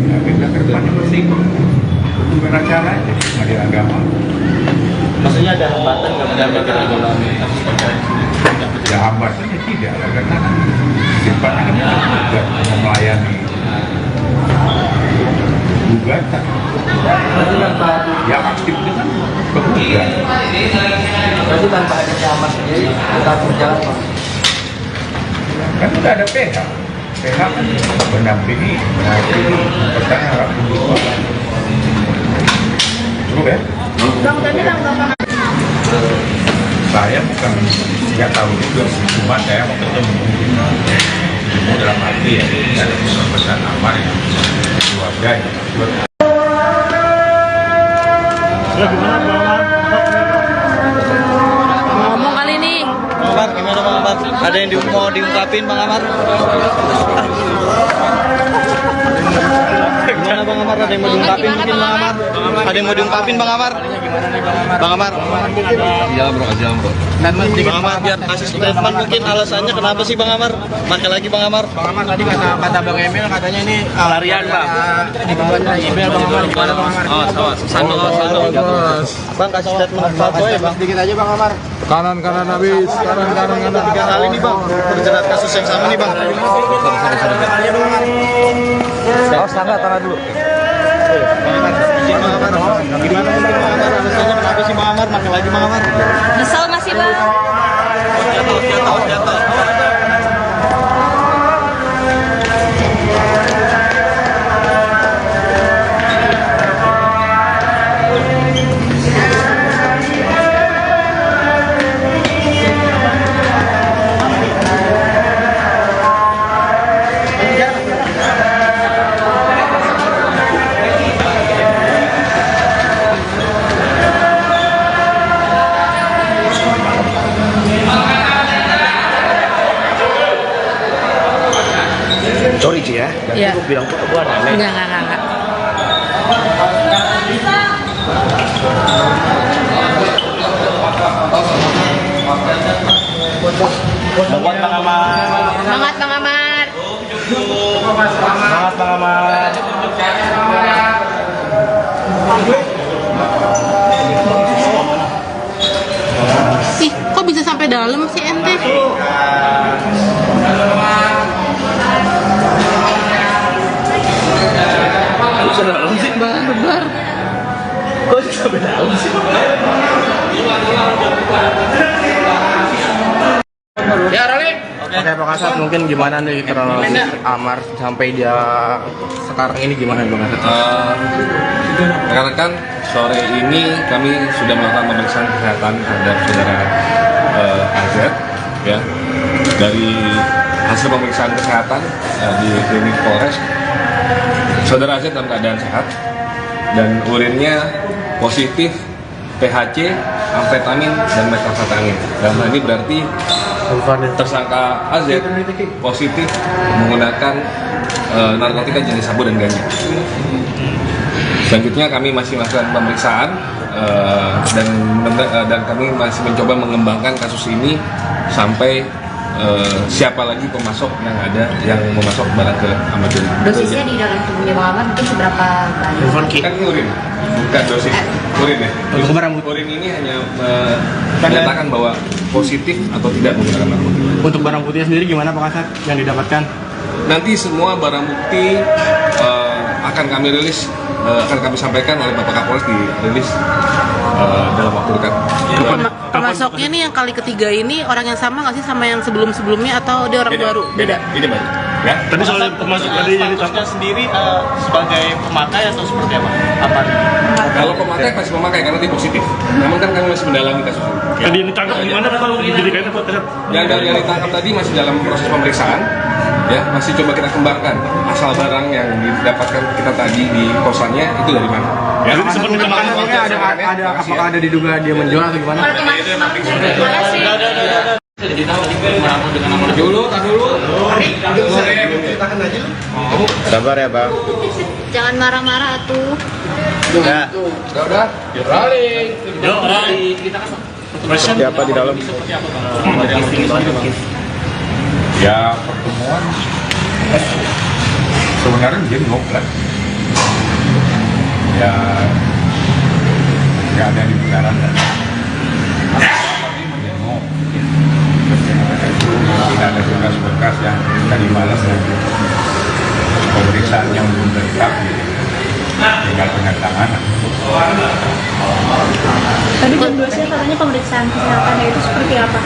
Ya, kita ke depannya mesti beracara aja di pengadilan agama. Maksudnya ada hambatan nggak bagi dalam kasus perceraian sendiri? Ya hambatannya tidak lah, karena kan sifatnya kan juga melayani gugatan. Yang aktif itu kan penggugat. Berarti tanpa adanya amas sendiri tetap berjalan bang? Kan udah ada PH. PH kan mendampingi, mempertahankan hak pembunuhan. Cukup ya? Bang, tadi tanggapan Saya bukan nggak tahu juga, cuma saya mau ketemu dalam arti ya ada pesan amar ya keluarga ya. Ngomong kali nih. Bang Amar, gimana Bang Amar? Ada yang mau diungkapin Bang Amar? Gimana Bang Amar? Ada yang mau diungkapin mungkin Bang Amar? Ada yang mau diungkapin Bang Amar? Bang Amar? Jalan bro. Bang Amar biar kasih statement mungkin alasannya kenapa sih Bang Amar? Pakai lagi Bang Amar. Bang Amar tadi kata Bang Emil katanya ini larian bang. Emil Bang Amar gimana Bang Amar? Sando. Bang kasih statement satu ya Bang. Sedikit aja Bang Amar. Kanan habis, kanan. 3 kali nih Bang, terjerat kasus yang sama nih Bang. Awas tangga dulu. Bang Amar, izin Bang Amar. Gimana mungkin Bang Amar? Alasannya kenapa sih Bang Amar? Pakai lagi Bang Amar. Nyesel nggak sih bang? Jatuh. Sorry Ci ya. Iya. Gue bilang gua aneh. Enggak. Buat Bang Amar. Semangat Bang Amar. Semangat Bang Amar. Ih, kok bisa sampai dalam sih ente? Benar. Kok sampai dalam sih? Ya Rolling. Oke Pak Kasat, mungkin gimana nih kronologis Amar sampai dia sekarang ini gimana Bang Kasat? Rekan-rekan, sore ini kami sudah melakukan pemeriksaan kesehatan terhadap saudara AZ ya. Dari hasil pemeriksaan kesehatan di klinik Polres, saudara AZ dalam keadaan sehat dan urinnya positif PHC, amfetamin dan metafetamin. Dan hal ini berarti tersangka AZ positif menggunakan narkotika jenis sabu dan ganja. Selanjutnya kami masih melakukan pemeriksaan dan kami masih mencoba mengembangkan kasus ini sampai siapa lagi pemasok yang ada yang memasok barang ke Ahmad Doli. Dosisnya di dalam tubuhnya Bang Amar mungkin seberapa banyak? Kan ini urin, bukan dosis urin ya. Untuk barang bukti. Urin ini hanya menyatakan bahwa positif atau tidak menggunakan narkotika. Untuk barang buktinya sendiri gimana Pak Kasat yang didapatkan? Nanti semua barang bukti akan kami rilis, akan kami sampaikan oleh Bapak Kapolres dirilis dalam waktu dekat. Pemasoknya nih yang kali ketiga ini orang yang sama nggak sih sama yang sebelum-sebelumnya atau dia orang baru? Beda. Ya. Tadi soal pemasok tadi yang ditangkap sendiri sebagai pemakai atau seperti apa? Apa? Kalau pemakai pasti memakai karena dia positif. Namun kan kami masih mendalami kasus ini. Tadi yang ditangkap di mana kalau dijadikan Yang ditangkap tadi masih dalam proses pemeriksaan. Ya, masih coba kita kembangkan asal barang yang didapatkan kita tadi di kosannya itu dari mana. Ya, Apakah ada diduga dia menjual atau gimana? Dulu. Sabar ya Bang. Jangan marah-marah tuh. Udah. Siapa di dalam? Ya pertemuan sebenarnya jenguk lah. Ya nggak ada di bundaran kan. Kami menjenguk. Tidak ada berkas-berkas yang tadi malam dan pemeriksaan yang belum lengkap, tinggal penandatanganan. Tadi jam 2 siang katanya pemeriksaan kesehatannya itu seperti apa?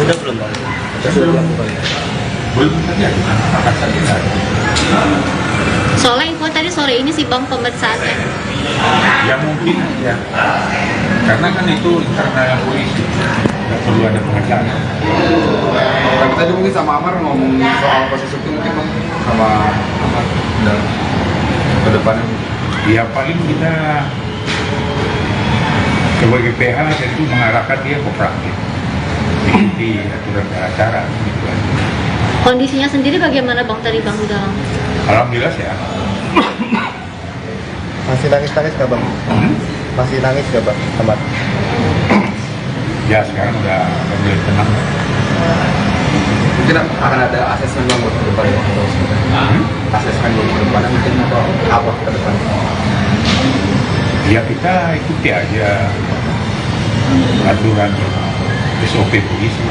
Udah belum Bang? Belum terjadi, akan saja. Soalnya info tadi sore ini sih Bang pemeriksaannya. Ya mungkin ya, karena kan itu internal polisi, nggak perlu ada pengacara. Tapi tadi mungkin sama Amar ngomong soal proses hukum mungkin Bang, sama Amar dalam ke depannya. Ya paling kita sebagai PH tentu mengarahkan dia kooperatif, ikuti aturan acara. Gitu kan. Kondisinya sendiri bagaimana Bang tadi Bang di dalam? Alhamdulillah sehat. Masih nangis nggak Bang? Masih nangis nggak Bang? Ahmad? Ya sekarang udah mulai tenang. Mungkin akan ada asesmen Bang buat ke depannya. Asesmen buat ke depannya mungkin apa ke depannya? Ya kita ikuti aja aturan SOP polisi.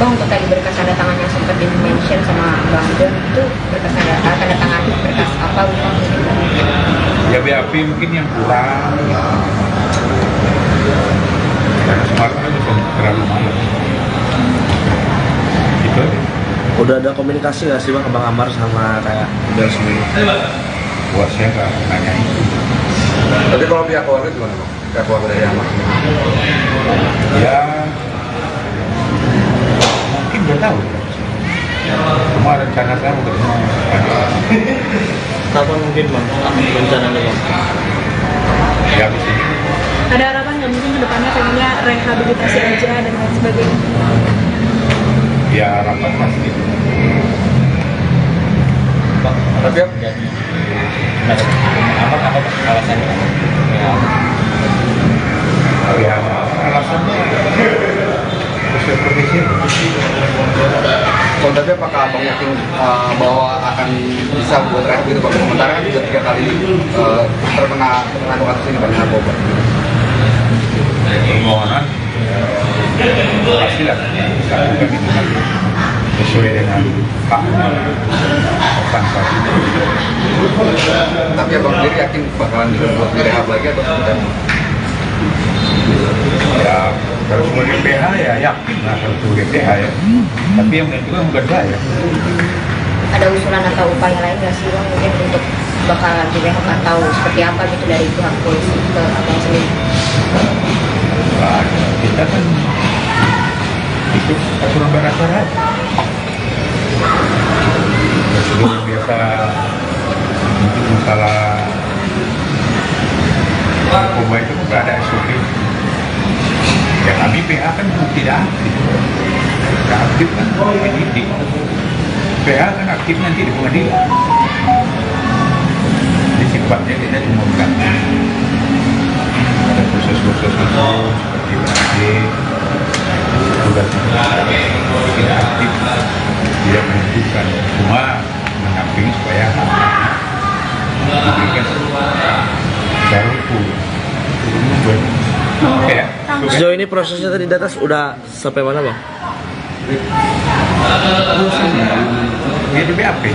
Bang untuk tadi berkas tanda tangan yang sempat di-mention sama Bang Don itu berkas tanda tangan berkas apa Bang? Ya BAP mungkin yang kurang. Karena semalam kan terlalu malam. Itu aja. Udah ada komunikasi nggak sih Bang Bang Amar sama kayak udah semua? Buat saya nggak nanya itu. Tapi kalau pihak keluarga gimana Bang? Pihak keluarga dari Amar? Ya mungkin udah tahu. Cuma rencana saya mau ketemu. Kapan mungkin Bang rencananya Bang? Ya habis ini. Ada harapan nggak mungkin kedepannya pengennya rehabilitasi aja dan lain sebagainya? Ya rapat pasti. Tapi Apa alasannya? Ya alasannya seperti itu. kalau tadi apakah Abang yakin bahwa akan bisa buat rehab gitu Bang? Sementara kan sudah 3 kali terkena kasus ini Bang, narkoba. Permohonan pastilah bisa juga dibuat sesuai dengan haknya tanpa Tapi Abang sendiri yakin bakalan buat direhab lagi atau seperti apa? ya kalau sebagai PH ya yakin lah kalau sebagai PH ya tapi yang menentukan bukan saya. Ada usulan atau upaya lain nggak sih Bang mungkin untuk bakalan direhab atau seperti apa gitu dari pihak polisi ke Abang sendiri? Nah, kita kan ikut aturan beracara prosedur yang biasa untuk masalah narkoba itu nggak ada SOP. Ya kami PH kan tidak aktif. Nggak aktif kan penyidik. PH kan aktif nanti di pengadilan. Di situ tempatnya tidak diumumkan. Ada khusus-khusus itu seperti BAD, tugas tidak aktif, tidak menentukan, cuma mendampingi supaya diberikan secara hukum. Ya. Sejauh ini prosesnya tadi di atas udah sampai mana, Bang? Dia di BAP.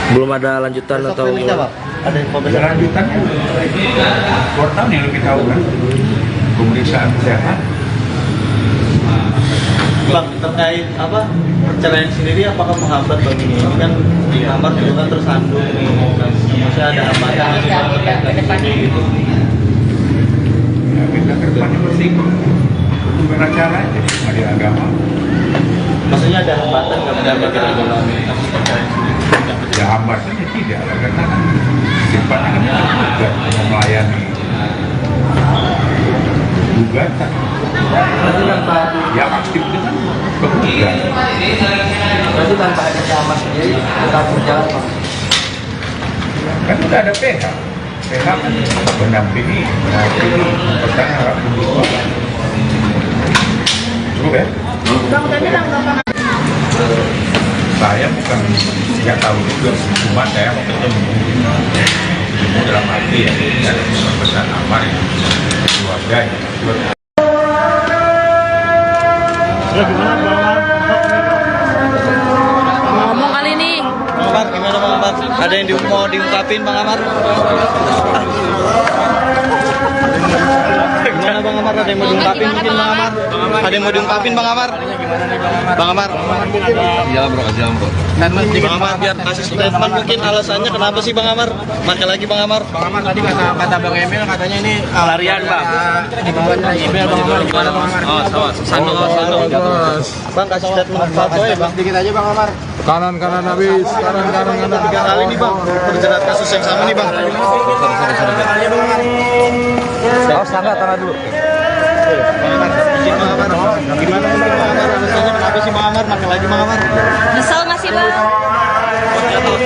Belum ada lanjutan atau Ada info Ada lanjutannya. Wartawan yang lebih tahu kan. Pemeriksaan kesehatan. Bang, terkait apa perceraian sendiri apakah menghambat bagi ini? Ini kan di kamar juga kan tersandung nih, masih ada hambatan nggak sih Bang, terkait kasus ini gitu? Ya, kita ke depannya bersih. Bukan acara aja di pengadilan agama. Maksudnya ada hambatan nggak benar bagi dalam kasus perceraian sendiri? Ya hambatannya tidak, karena kan sifatnya kan juga melayani gugatan. Yang aktif itu kan penggugat. Berarti tanpa ada kamar sendiri tetap berjalan Bang? Kan udah ada PH. PH kan mendampingi, mempertahankan hak publik. Cukup ya? Bang, tadi tanggapan Saya bukan nggak tahu juga, cuma saya mau ketemu dalam arti ya dari pesan amar ya keluarga ya. Ngomong kali nih. Bang Amar, gimana Bang Amar? Ada yang mau diungkapin Bang Amar? Gimana Bang Amar? Ada yang mau diungkapin mungkin Bang Amar? Ada yang mau diungkapin Bang Amar? Bang Amar? Jalan bro. Bang Amar biar kasih statement mungkin alasannya kenapa sih Bang Amar? Pakai lagi Bang Amar. Bang Amar tadi kata Bang Emil katanya ini larian, Bang. Dibuat Emil Bang Amar, gimana Bang Amar? Oh, sandung. Bang kasih statement satu ya Bang. Sedikit aja Bang Amar. Kanan habis, kanan 3 kali nih Bang, berjerat kasus yang sama nih Bang. Tangga dulu. Bang Amar, izin Bang Amar. Gimana nih Bang Amar? Alasannya kenapa sih Bang Amar? Pakai lagi Bang Amar. Nyesel masih Bang? Jatuh.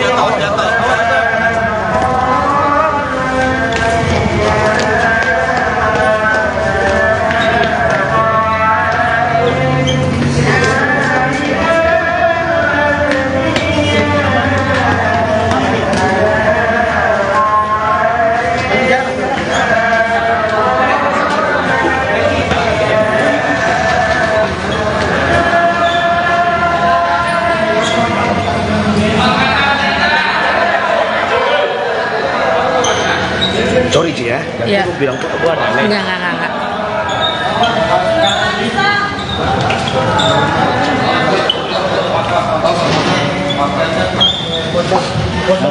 Sorry Ci ya. Iya. Aku bilang gua ada aneh. Enggak.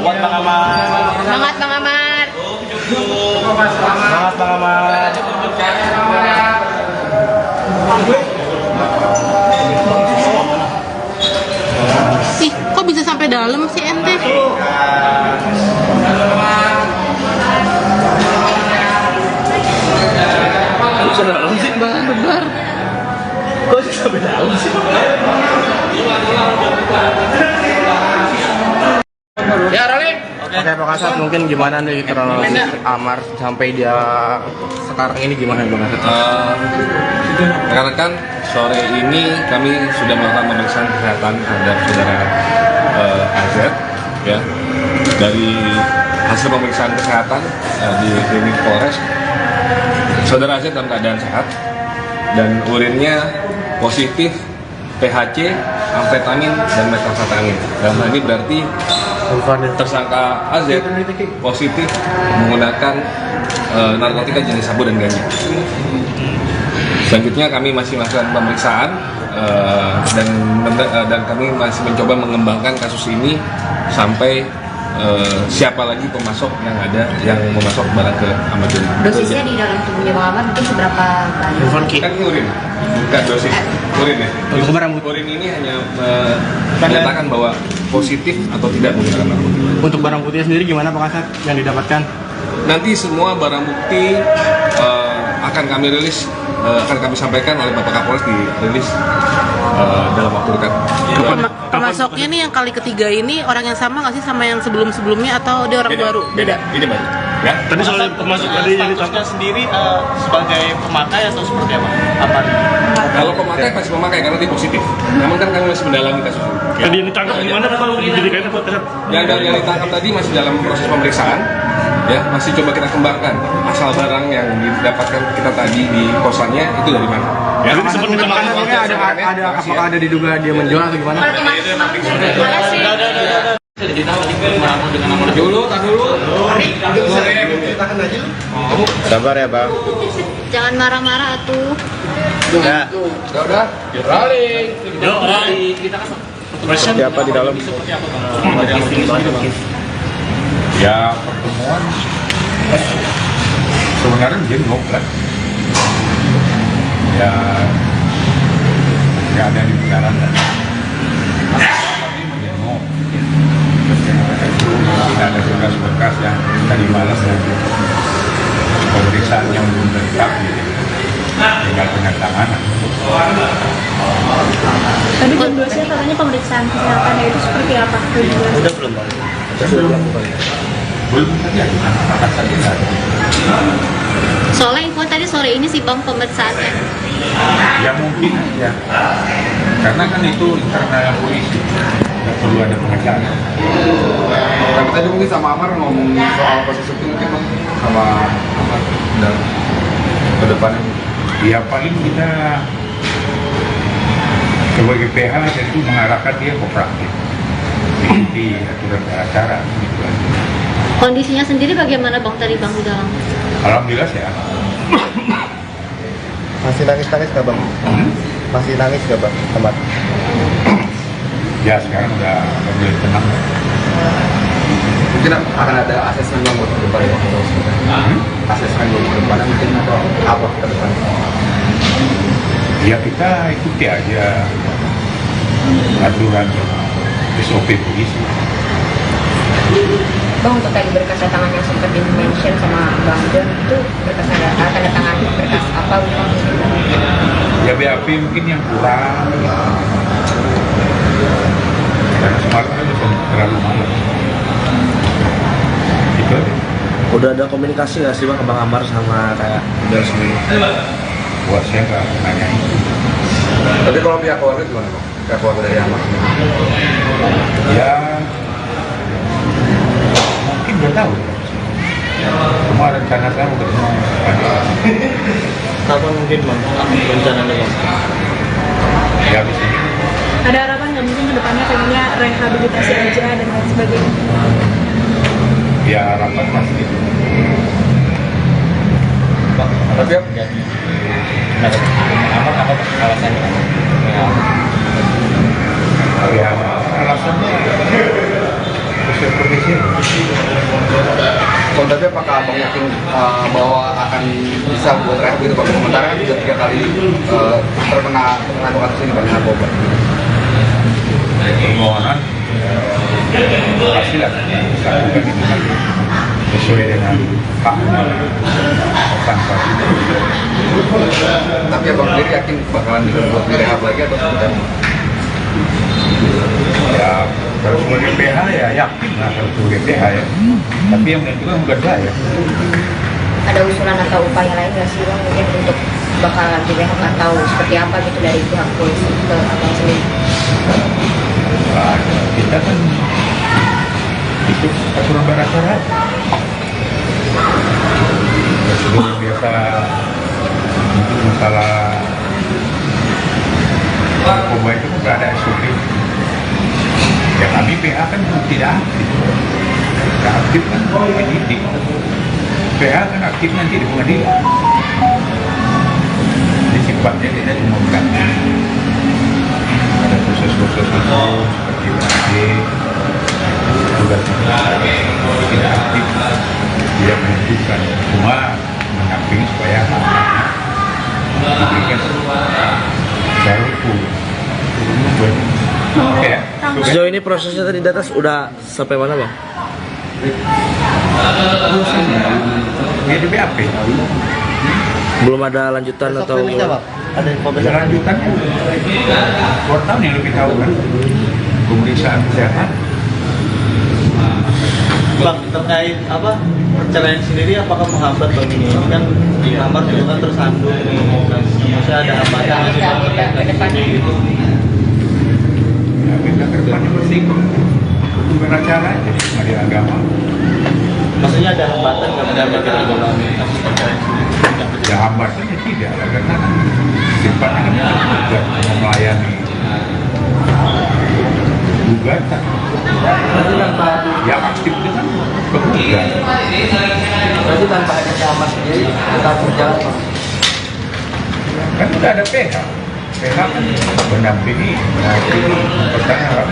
Buat Bang Amar. Semangat Bang Amar. Semangat Bang Amar. Ih, kok bisa sampai dalam sih ente? Bebar. Kok sampai dalam sih? Ya, Rolling. Oke, Pak Kasat, mungkin gimana nih kronologi Amar sampai dia sekarang ini gimana Bang Kasat? Rekan-rekan, sore ini kami sudah melakukan pemeriksaan kesehatan terhadap saudara AZ, ya. Dari hasil pemeriksaan kesehatan di klinik Polres, saudara AZ dalam keadaan sehat dan urinnya positif PHC, amfetamin, dan metamfetamin. Dalam hal ini berarti tersangka AZ positif menggunakan narkotika jenis sabu dan ganja. Selanjutnya kami masih melakukan pemeriksaan dan kami masih mencoba mengembangkan kasus ini sampai siapa lagi pemasok yang ada yang memasok barang ke Ahmad Doli. Dosisnya di dalam tubuhnya Bang Amar mungkin seberapa banyak? Kan urin, bukan dosis urin ya. Untuk barang bukti. Urin ini hanya menyatakan bahwa positif atau tidak menggunakan narkotika. Untuk barang buktinya sendiri gimana Pak Kasat yang didapatkan? Nanti semua barang bukti akan kami rilis, akan kami sampaikan oleh Bapak Kapolres, dirilis dalam waktu dekat. Pemasoknya nih yang kali ketiga ini orang yang sama nggak sih sama yang sebelum-sebelumnya atau dia orang baru? Beda. Ini baru. Ya. Tadi soal pemasok tadi yang ditangkap sendiri sebagai pemakai atau seperti apa? Kalau pemakai pasti memakai karena dia positif. Namun kan kami masih mendalami kasus ini. Ya. Jadi ditangkap di mana kalau dijadikan Yang ditangkap tadi masih dalam proses pemeriksaan. Ya, masih coba kita kembangkan asal barang yang didapatkan kita tadi di kosannya itu dari mana. Ya, Apakah ada diduga dia menjual atau gimana? Dulu. Sabar ya bang. Jangan marah-marah atuh. Udah. Seperti apa di dalam? Ya pertemuan sebenarnya jenguk lah. Ya nggak ada di jalan lah. Tapi menjenguk. Tidak ada bekas-bekas yang tadi malam dan pemeriksaan yang belum lengkap, tinggal penandatanganan. Tadi jam 2 siang katanya pemeriksaan kesehatannya itu seperti apa? Udah belum bang? Belum saja, akan saja nggak ada. Soalnya info tadi sore ini sih bang pemeriksaannya. Ya mungkin aja, karena kan itu internal polisi, nggak perlu ada pengacara. Tapi tadi mungkin sama Amar ngomong soal posisi itu mungkin Bang, sama Amar dan ke depannya. Ya paling kita sebagai PH tentu mengarahkan dia kooperatif, ikuti aturan acara. Gitu aja. Kondisinya sendiri bagaimana bang tadi bang di dalam? Alhamdulillah sehat. Masih nangis nggak bang? Masih nangis nggak bang? Tempat. Ya sekarang udah mulai tenang. Mungkin akan ada asesmen Bang buat ke depan ya. Asesmen buat ke depan mungkin atau apa ke depan? Ya kita ikuti aja aturan SOP polisi. Bang untuk tadi berkas tangan yang sempat di-mention sama Bang John itu berkas tanda tangan berkas apa Bang? Ya BAP mungkin yang kurang. Karena semalam kan terlalu malam. Itu aja. Udah ada komunikasi nggak sih bang Bang Amar sama kayak dia sendiri? Buat saya nggak nanya itu. Tapi kalau pihak keluarga gimana Bang? Pihak keluarga dari Amar? Ya mungkin nggak tahu. Semua rencana saya mau ketemu. Kapan mungkin bang rencananya bang? Ya habis ini. Ada harapan nggak mungkin ke depannya pengennya rehabilitasi aja dan lain sebagainya? Ya rapat pasti. Tapi ya, Apa alasannya? Ya alasannya sosial kondisi. tapi apakah Abang yakin bahwa akan bisa buat rehab gitu Bang? Sementara kan sudah 3 kali terkena kasus ini Bang, narkoba. Permohonan pastilah lakukan itu kan sesuai dengan hak tanpa. Tapi Abang sendiri yakin bakalan dibuat direhab lagi atau seperti apa? Ya kalau sebagai PH ya yakin lah kalau sebagai PH ya. Tapi yang menentukan bukan saya. Ada usulan atau upaya lain nggak sih Bang mungkin untuk bakalan direhab atau seperti apa gitu dari pihak polisi ke Abang sendiri? Nah, kita kan itu aturan beracara. Seperti biasa untuk masalah narkoba itu nggak ada SOP. Ya kami PH kan tidak aktif. Tidak aktif kan penyidik. PH kan aktif nanti di pengadilan. Jadi sifatnya tidak diumumkan. Ada proses-proses hukum seperti UAD, tugas tidak aktif, tidak menentukan, cuma mendampingi supaya diberikan secara hukum. Oke ya. Sejauh ini prosesnya tadi di atas udah sampai mana bang? Ya di BAP. Belum ada lanjutan atau? Ada info besar. Lanjutannya, wartawan yang lebih tahu kan, pemeriksaan kesehatan. Bang, terkait apa perceraian sendiri apakah menghambat bagi ini? Ini kan di kamar juga kan tersandung nih, maksudnya ada hambatan nggak sih bang terkait kasus ini gitu? Ya, kita ke depan yang penting hubungan acara aja di pengadilan agama. Maksudnya ada hambatan nggak mendapat dalam kasus perceraian sendiri? Ya hambatannya tidak, karena sifatnya kan juga mau melayani gugatan. Yang aktif itu kan penggugat. Berarti tanpa ada kamar sendiri tetap berjalan, Bang. Kan udah ada PH. PH kan mendampingi, pertanyaan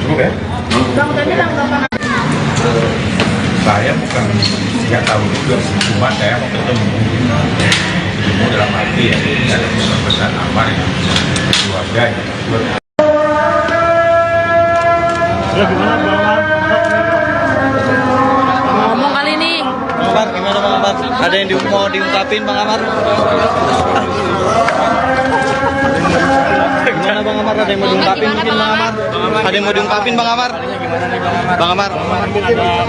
cukup ya? Bang, tadi tanggapan Saya bukan nggak tahu juga, cuma saya mau ketemu dalam arti ya ada pesan amar yang keluarga ya. Ngomong kali ini. Bang Amar, gimana Bang Amar? Ada yang mau diungkapin Bang Amar? Gimana Bang Amar? Ada yang mau diungkapin mungkin Bang Amar? Ada yang mau diungkapin Bang Amar? Bang Amar?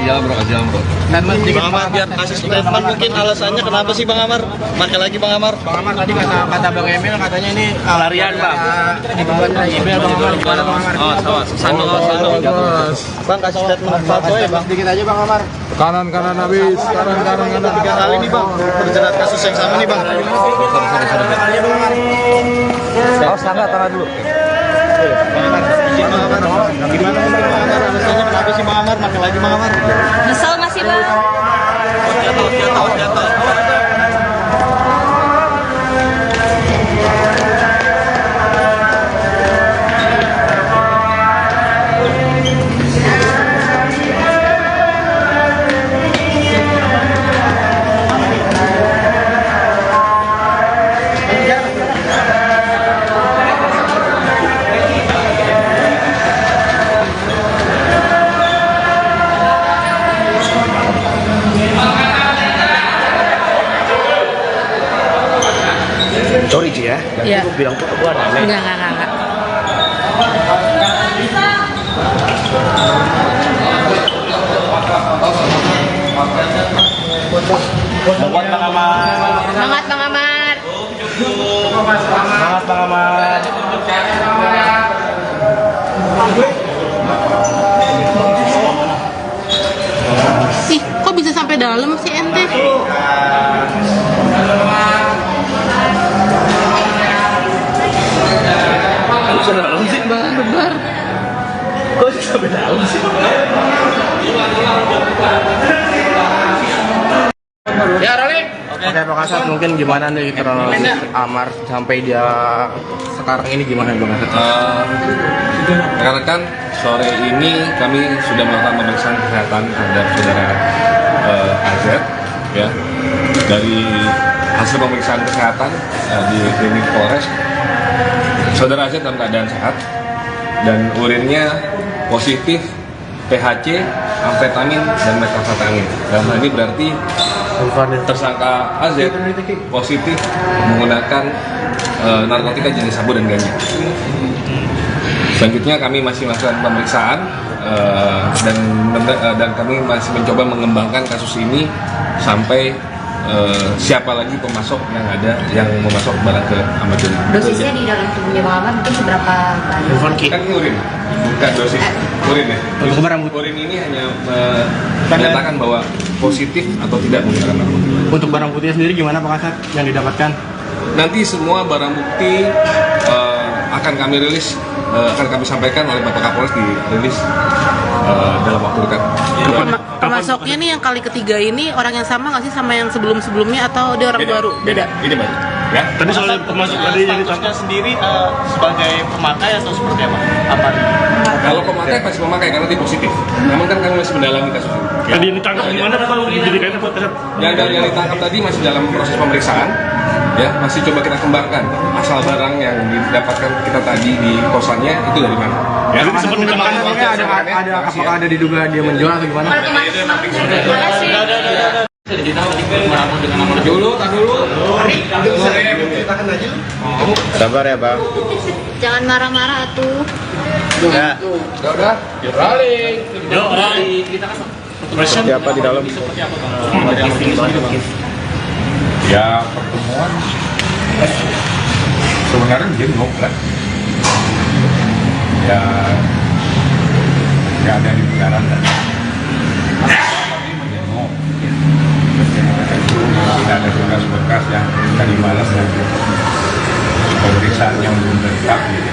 Jalan bro, jalan bro. Bang Amar biar kasih statement mungkin alasannya kenapa sih Bang Amar? Pakai lagi Bang Amar. Bang Amar tadi kata Bang Emil katanya ini larian, Bang. Dibuat Emil Bang Amar, gimana Bang Amar? Sando. Bang kasih statement satu ya Bang. Sedikit aja Bang Amar. Kanan habis, kanan. 3 kali nih Bang terjerat kasus yang sama nih Bang. Oh, sangat tahan dulu. Bang Amar, izin Bang Amar. Gimana Bang Amar? Alasannya kenapa sih Bang Amar? Pakai lagi Bang Amar. Nyesel nggak sih bang? Jatuh. Sorry Ji ya. Iya. Aku bilang tuh aku aneh. Enggak. Buat Bang Amar. Semangat Bang Amar. Semangat Bang Amar. Ih, kok bisa sampai dalam sih ente? Bebar. Kok sampai dalam sih? Ya Rolling. Oke Pak Kasat, mungkin gimana nih kronologis Amar sampai dia sekarang ini gimana Bang Kasat? Rekan-rekan, sore ini kami sudah melakukan pemeriksaan kesehatan terhadap saudara AZ, ya. Dari hasil pemeriksaan kesehatan di klinik Polres, saudara AZ dalam keadaan sehat dan urinnya positif THC, amfetamin, dan metafetamin. Dalam hal ini berarti tersangka AZ positif menggunakan narkotika jenis sabu dan ganja. Selanjutnya kami masih melakukan pemeriksaan dan kami masih mencoba mengembangkan kasus ini sampai siapa lagi pemasok yang ada yang memasok barang ke Ahmad Doli. Dosisnya di dalam tubuhnya Bang Amar mungkin seberapa banyak? Kan urin, bukan dosis urin ya. Untuk barang bukti. Urin ini hanya menyatakan bahwa positif atau tidak menggunakan narkotika. Untuk barang buktinya sendiri gimana Pak Kasat yang didapatkan? Nanti semua barang bukti akan kami rilis, akan kami sampaikan oleh Bapak Kapolres dirilis dalam waktu dekat. Pemasoknya nih yang kali ketiga ini orang yang sama nggak sih sama yang sebelumnya atau dia orang baru? Beda. Ini baru. Ya. Tadi soal pemasok tadi yang ditangkap sendiri sebagai pemakai atau seperti apa? Kalau pemakai pasti pemakai karena dia positif. Namun kan kami masih mendalami kasus ini. Tadi ditangkap di mana kalau dijadikan buat Yang ditangkap tadi masih dalam proses pemeriksaan. Ya, masih coba kita kembangkan asal barang yang didapatkan kita tadi di kosannya itu dari mana. Ya, Sempat ada apakah ada diduga dia menjual atau gimana? Terima kasih. Dulu. Sabar ya bang. Jangan marah-marah tuh. Ya. Udah. Siapa di dalam? Ya pertemuan sebenarnya jenguk lah. Ya nggak ada di benaran kan. Kami menjenguk. Tidak ada bekas-bekas yang tadi malam dan pemeriksaan yang belum lengkap gitu.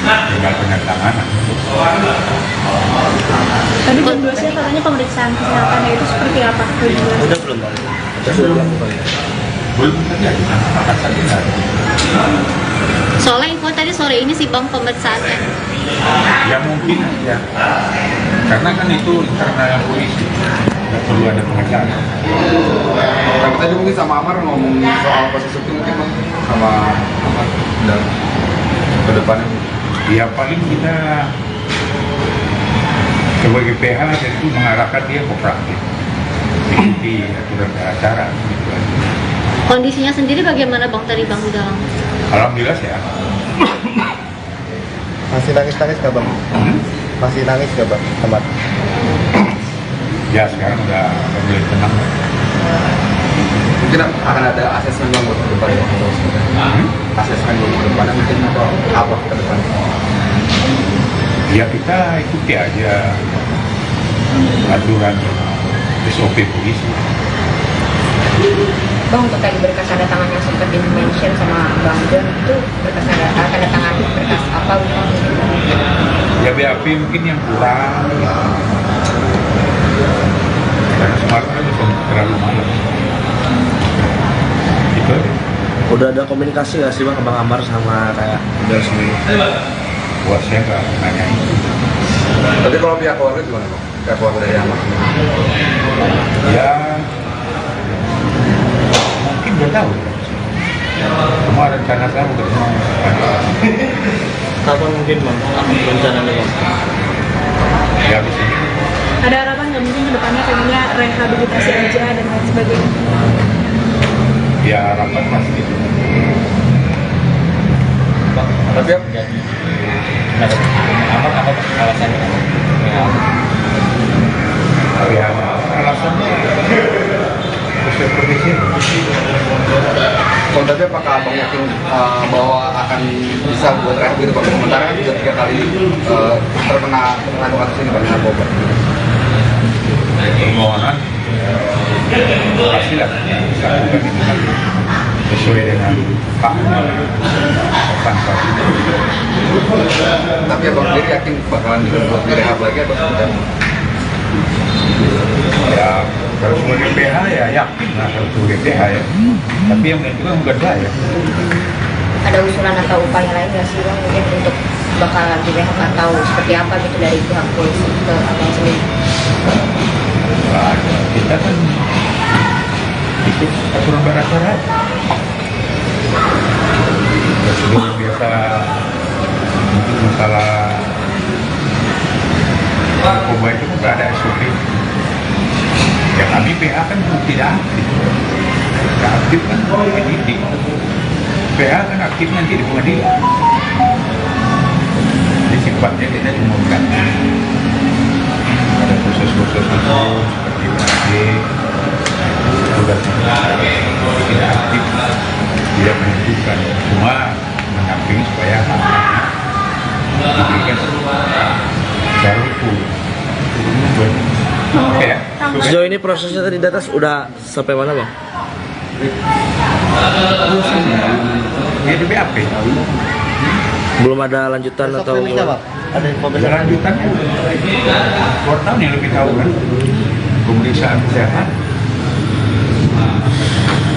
Tinggal penandatanganan. Tadi jam 2 siang katanya pemeriksaan kesehatannya itu seperti apa? Udah belum? Belum terjadi. Akan saja tidak ada. Soalnya info tadi sore ini sih bang pemeriksaannya. Ya mungkin aja. Karena kan itu internal polisi. Nggak perlu ada pengacara. Tapi tadi mungkin sama Amar ngomong soal proses hukum mungkin Bang, sama Amar dan ke depannya. Ya paling kita sebagai PH tentu mengarahkan dia kooperatif, ikuti aturan acara. Gitu aja. Kondisinya sendiri bagaimana bang tadi bang di dalam? Alhamdulillah ya. Masih nangis nggak bang? Masih nangis nggak bang? Tempat. Ya sekarang udah mulai tenang. Mungkin akan ada asesmen Bang buat ke depannya. Asesmen buat ke depannya mungkin atau apa ke depannya? Ya kita ikuti aja aturan SOP polisi. Bang untuk tadi berkas tanda tangan yang sempat di-mention sama Bang Don itu berkas tanda tangan berkas apa bang? Ya BAP mungkin yang kurang. Karena semalam kan terlalu malam. Itu aja. Udah ada komunikasi nggak sih bang ke Bang Amar sama kayak udah sendiri? Buat saya nggak nanya itu. Tapi kalau pihak keluarga gimana Bang? Pihak keluarga dari Amar? Ya mungkin udah tahu. Semua rencana saya udah semua. Kapan mungkin bang rencananya bang? Ya habis ini Ada harapan nggak mungkin kedepannya pengennya rehabilitasi aja dan lain sebagainya? ya harapan masih gitu. Tapi Apa alasannya? Ya alasannya seperti itu. tapi apakah Abang yakin bahwa akan bisa buat rehab gitu Bang? Sementara kan sudah 3 kali terkena kasus ini Bang, narkoba. Permohonan pastilah dilakukan dengan sesuai dengan haknya tanpa. Tapi Abang sendiri yakin bakalan buat direhab lagi atau seperti apa? Ya kalau sebagai PH ya yakin lah kalau sebagai PH ya. Tapi yang menentukan bukan saya. Ada usulan atau upaya lain nggak sih bang mungkin untuk bakalan direhab atau seperti apa gitu dari pihak polisi ke abang sendiri? Nah, kita kan ikut aturan beracara. Prosedur biasa untuk masalah narkoba itu kan nggak ada SOP. Ya kami PH kan tidak aktif. Tidak aktif kan penyidik. PH kan aktif nanti di pengadilan. Jadi sifatnya tidak diumumkan. Ada proses-proses hukum seperti BAP, tugasnya tidak aktif, tidak menentukan, cuma mendampingi supaya diberikan secara hukum. Ya, Sejauh ini prosesnya tadi di atas udah sampai mana bang? ya di BAP. Belum ada lanjutan atau? Ada info Lanjutannya, wartawan yang lebih tahu kan, pemeriksaan kesehatan.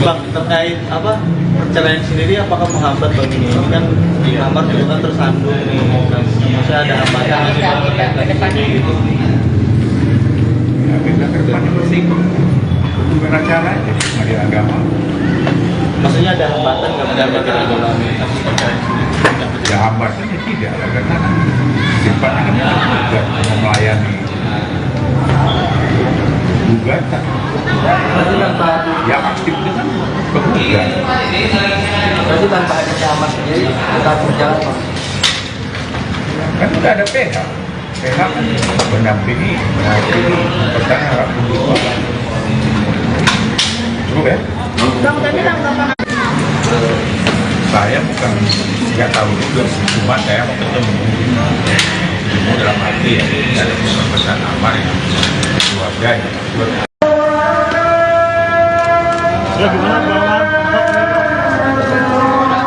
Bang, terkait apa perceraian sendiri apakah menghambat bagi ini? Ini kan di kamar juga kan tersandung nih, maksudnya ada hambatan nggak sih bang terkait lagi gitu? Ya, kita ke depannya mesti beracara aja, pengadilan agama. Maksudnya ada hambatan nggak benar dalam kasus perceraian sendiri? Ya hambatannya tidak, karena kan sifatnya kan juga melayani gugatan. Ya aktif dengan kebutuhan. Berarti tanpa ada Amar sendiri tetap berjalan Pak. Kan udah ada PH. PH kan mendampingi, pertanyaan harap kebutuhan. Cukup ya? Bang, tadi tanggapan Saya bukan nggak tahu juga, cuma saya mau ketemu dalam arti ya ada pesan Amar yang keluarga ya.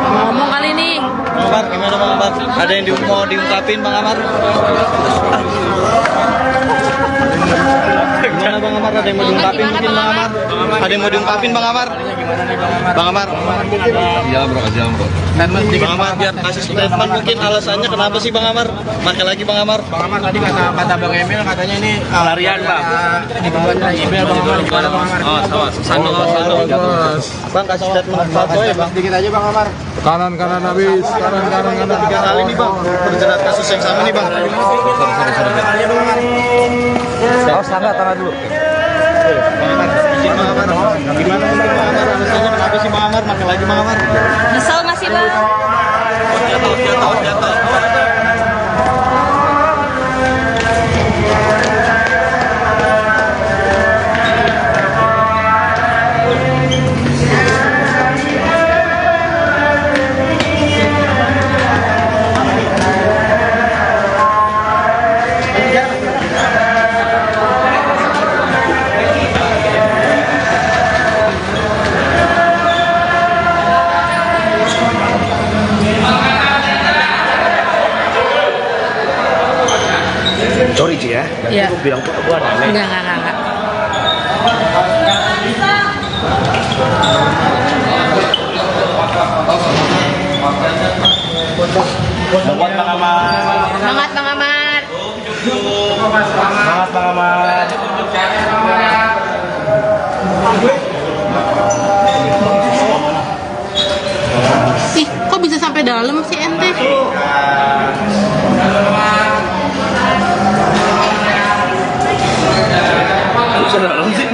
Ngomong kali ini. Bang Amar, gimana Bang Amar? Ada yang mau diungkapin Bang Amar? Gimana Bang Amar? Ada yang mau diungkapin mungkin Bang Amar? Ada yang mau diungkapin Bang Amar? Bang Amar? Jalan bro, jalan bro. Bang Amar biar kasih statement mungkin alasannya kenapa sih Bang Amar? Pakai lagi Bang Amar. Bang Amar tadi kata Bang Emil katanya ini Larian Bang. Emil Bang Amar gimana Bang Amar? Oh, sama. Sando. Bang kasih statement satu ya Bang. Sedikit aja Bang Amar. Kanan habis, kanan. 3 kali nih Bang terjerat kasus yang sama nih Bang. Oh, sabar, tahan dulu. Bang Amar, izin Bang Amar. Gimana nih Bang Amar? Alasannya kenapa sih Bang Amar? Pakai lagi Bang Amar. Nyesel nggak sih, Bang? Jatuh. Sorry Ci ya, Iya. aku bilang aku aneh. Enggak. Semangat Bang Amar. Semangat Bang Amar. Semangat Bang Amar. Ih, kok bisa sampai dalam sih ente?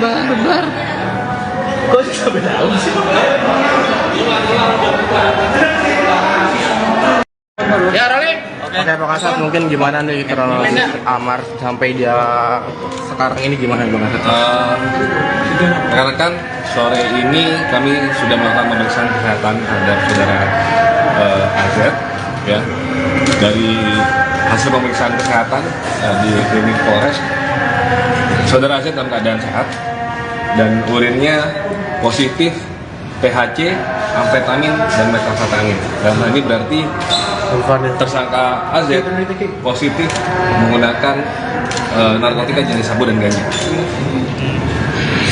Bebar. Kok bisa sampai dalam sih? Ya, Rolling. Oke, Pak Kasat, mungkin gimana nih kronologis Amar sampai dia sekarang ini gimana Bang Kasat? Rekan-rekan, sore ini kami sudah melakukan pemeriksaan kesehatan terhadap saudara AZ, ya. Dari hasil pemeriksaan kesehatan di klinik Polres, saudara AZ dalam keadaan sehat dan urinnya positif THC, amfetamin, dan methamphetamine. Dalam hal ini berarti tersangka AZ positif menggunakan narkotika jenis sabu dan ganja.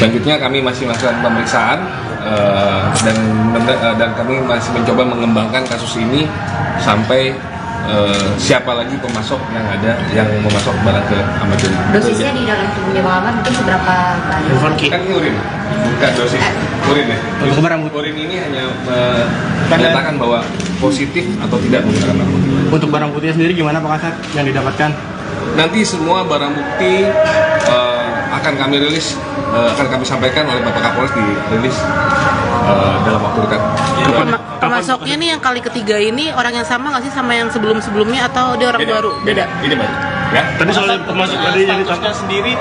Selanjutnya kami masih melakukan pemeriksaan dan kami masih mencoba mengembangkan kasus ini sampai siapa lagi pemasok yang ada yang memasok barang ke Ahmad Doli. Dosisnya di dalam tubuhnya Bang Amar mungkin seberapa banyak? Kan ini urin, bukan dosis urin ya. Untuk barang bukti. Urin ini hanya menyatakan bahwa positif atau tidak menggunakan narkotika. Untuk barang buktinya sendiri gimana Pak Kasat yang didapatkan? Nanti semua barang bukti akan kami rilis, akan kami sampaikan oleh Bapak Kapolres dirilis dalam waktu dekat. Pemasoknya nih yang kali ketiga ini orang yang sama nggak sih sama yang sebelumnya atau dia orang baru? Beda. Ini baru. Ya. Tadi soal pemasok tadi yang ditangkap sendiri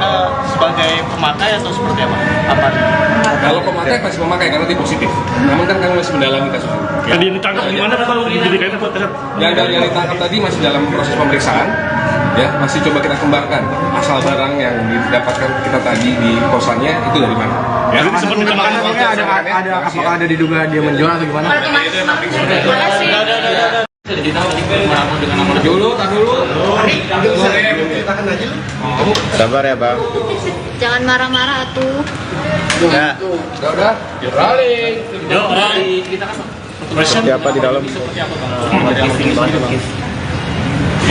sebagai pemakai atau seperti apa? Kalau pemakai pasti memakai karena dia positif. Namun kan kami masih mendalami kasus ini. Ya. Tadi ditangkap di mana kalau dijadikan buat Yang ditangkap tadi masih dalam proses pemeriksaan. Ya, masih coba kita kembangkan asal barang yang didapatkan kita tadi di kosannya itu dari mana. Ya. Apakah ada diduga dia menjual atau gimana? Dulu. Sabar ya Bang. Jangan marah-marah atuh. Ya. Udah. Rolling. Siapa di dalam?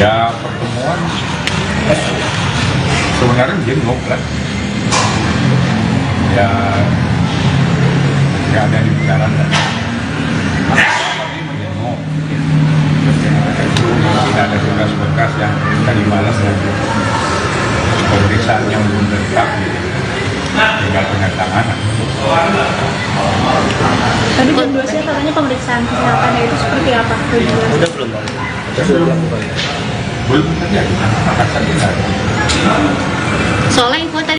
Ya pertemuan sebenarnya jenguk lah. Ya nggak ada di putaran lah. Menjenguk. Tidak ada bekas-bekas yang tadi malam pemeriksaan yang belum lengkap, tinggal penandatanganan. Tadi jam 2 siang katanya pemeriksaan kesehatannya itu seperti apa? Udah belum Bang? Belum terjadi. Soalnya info tadi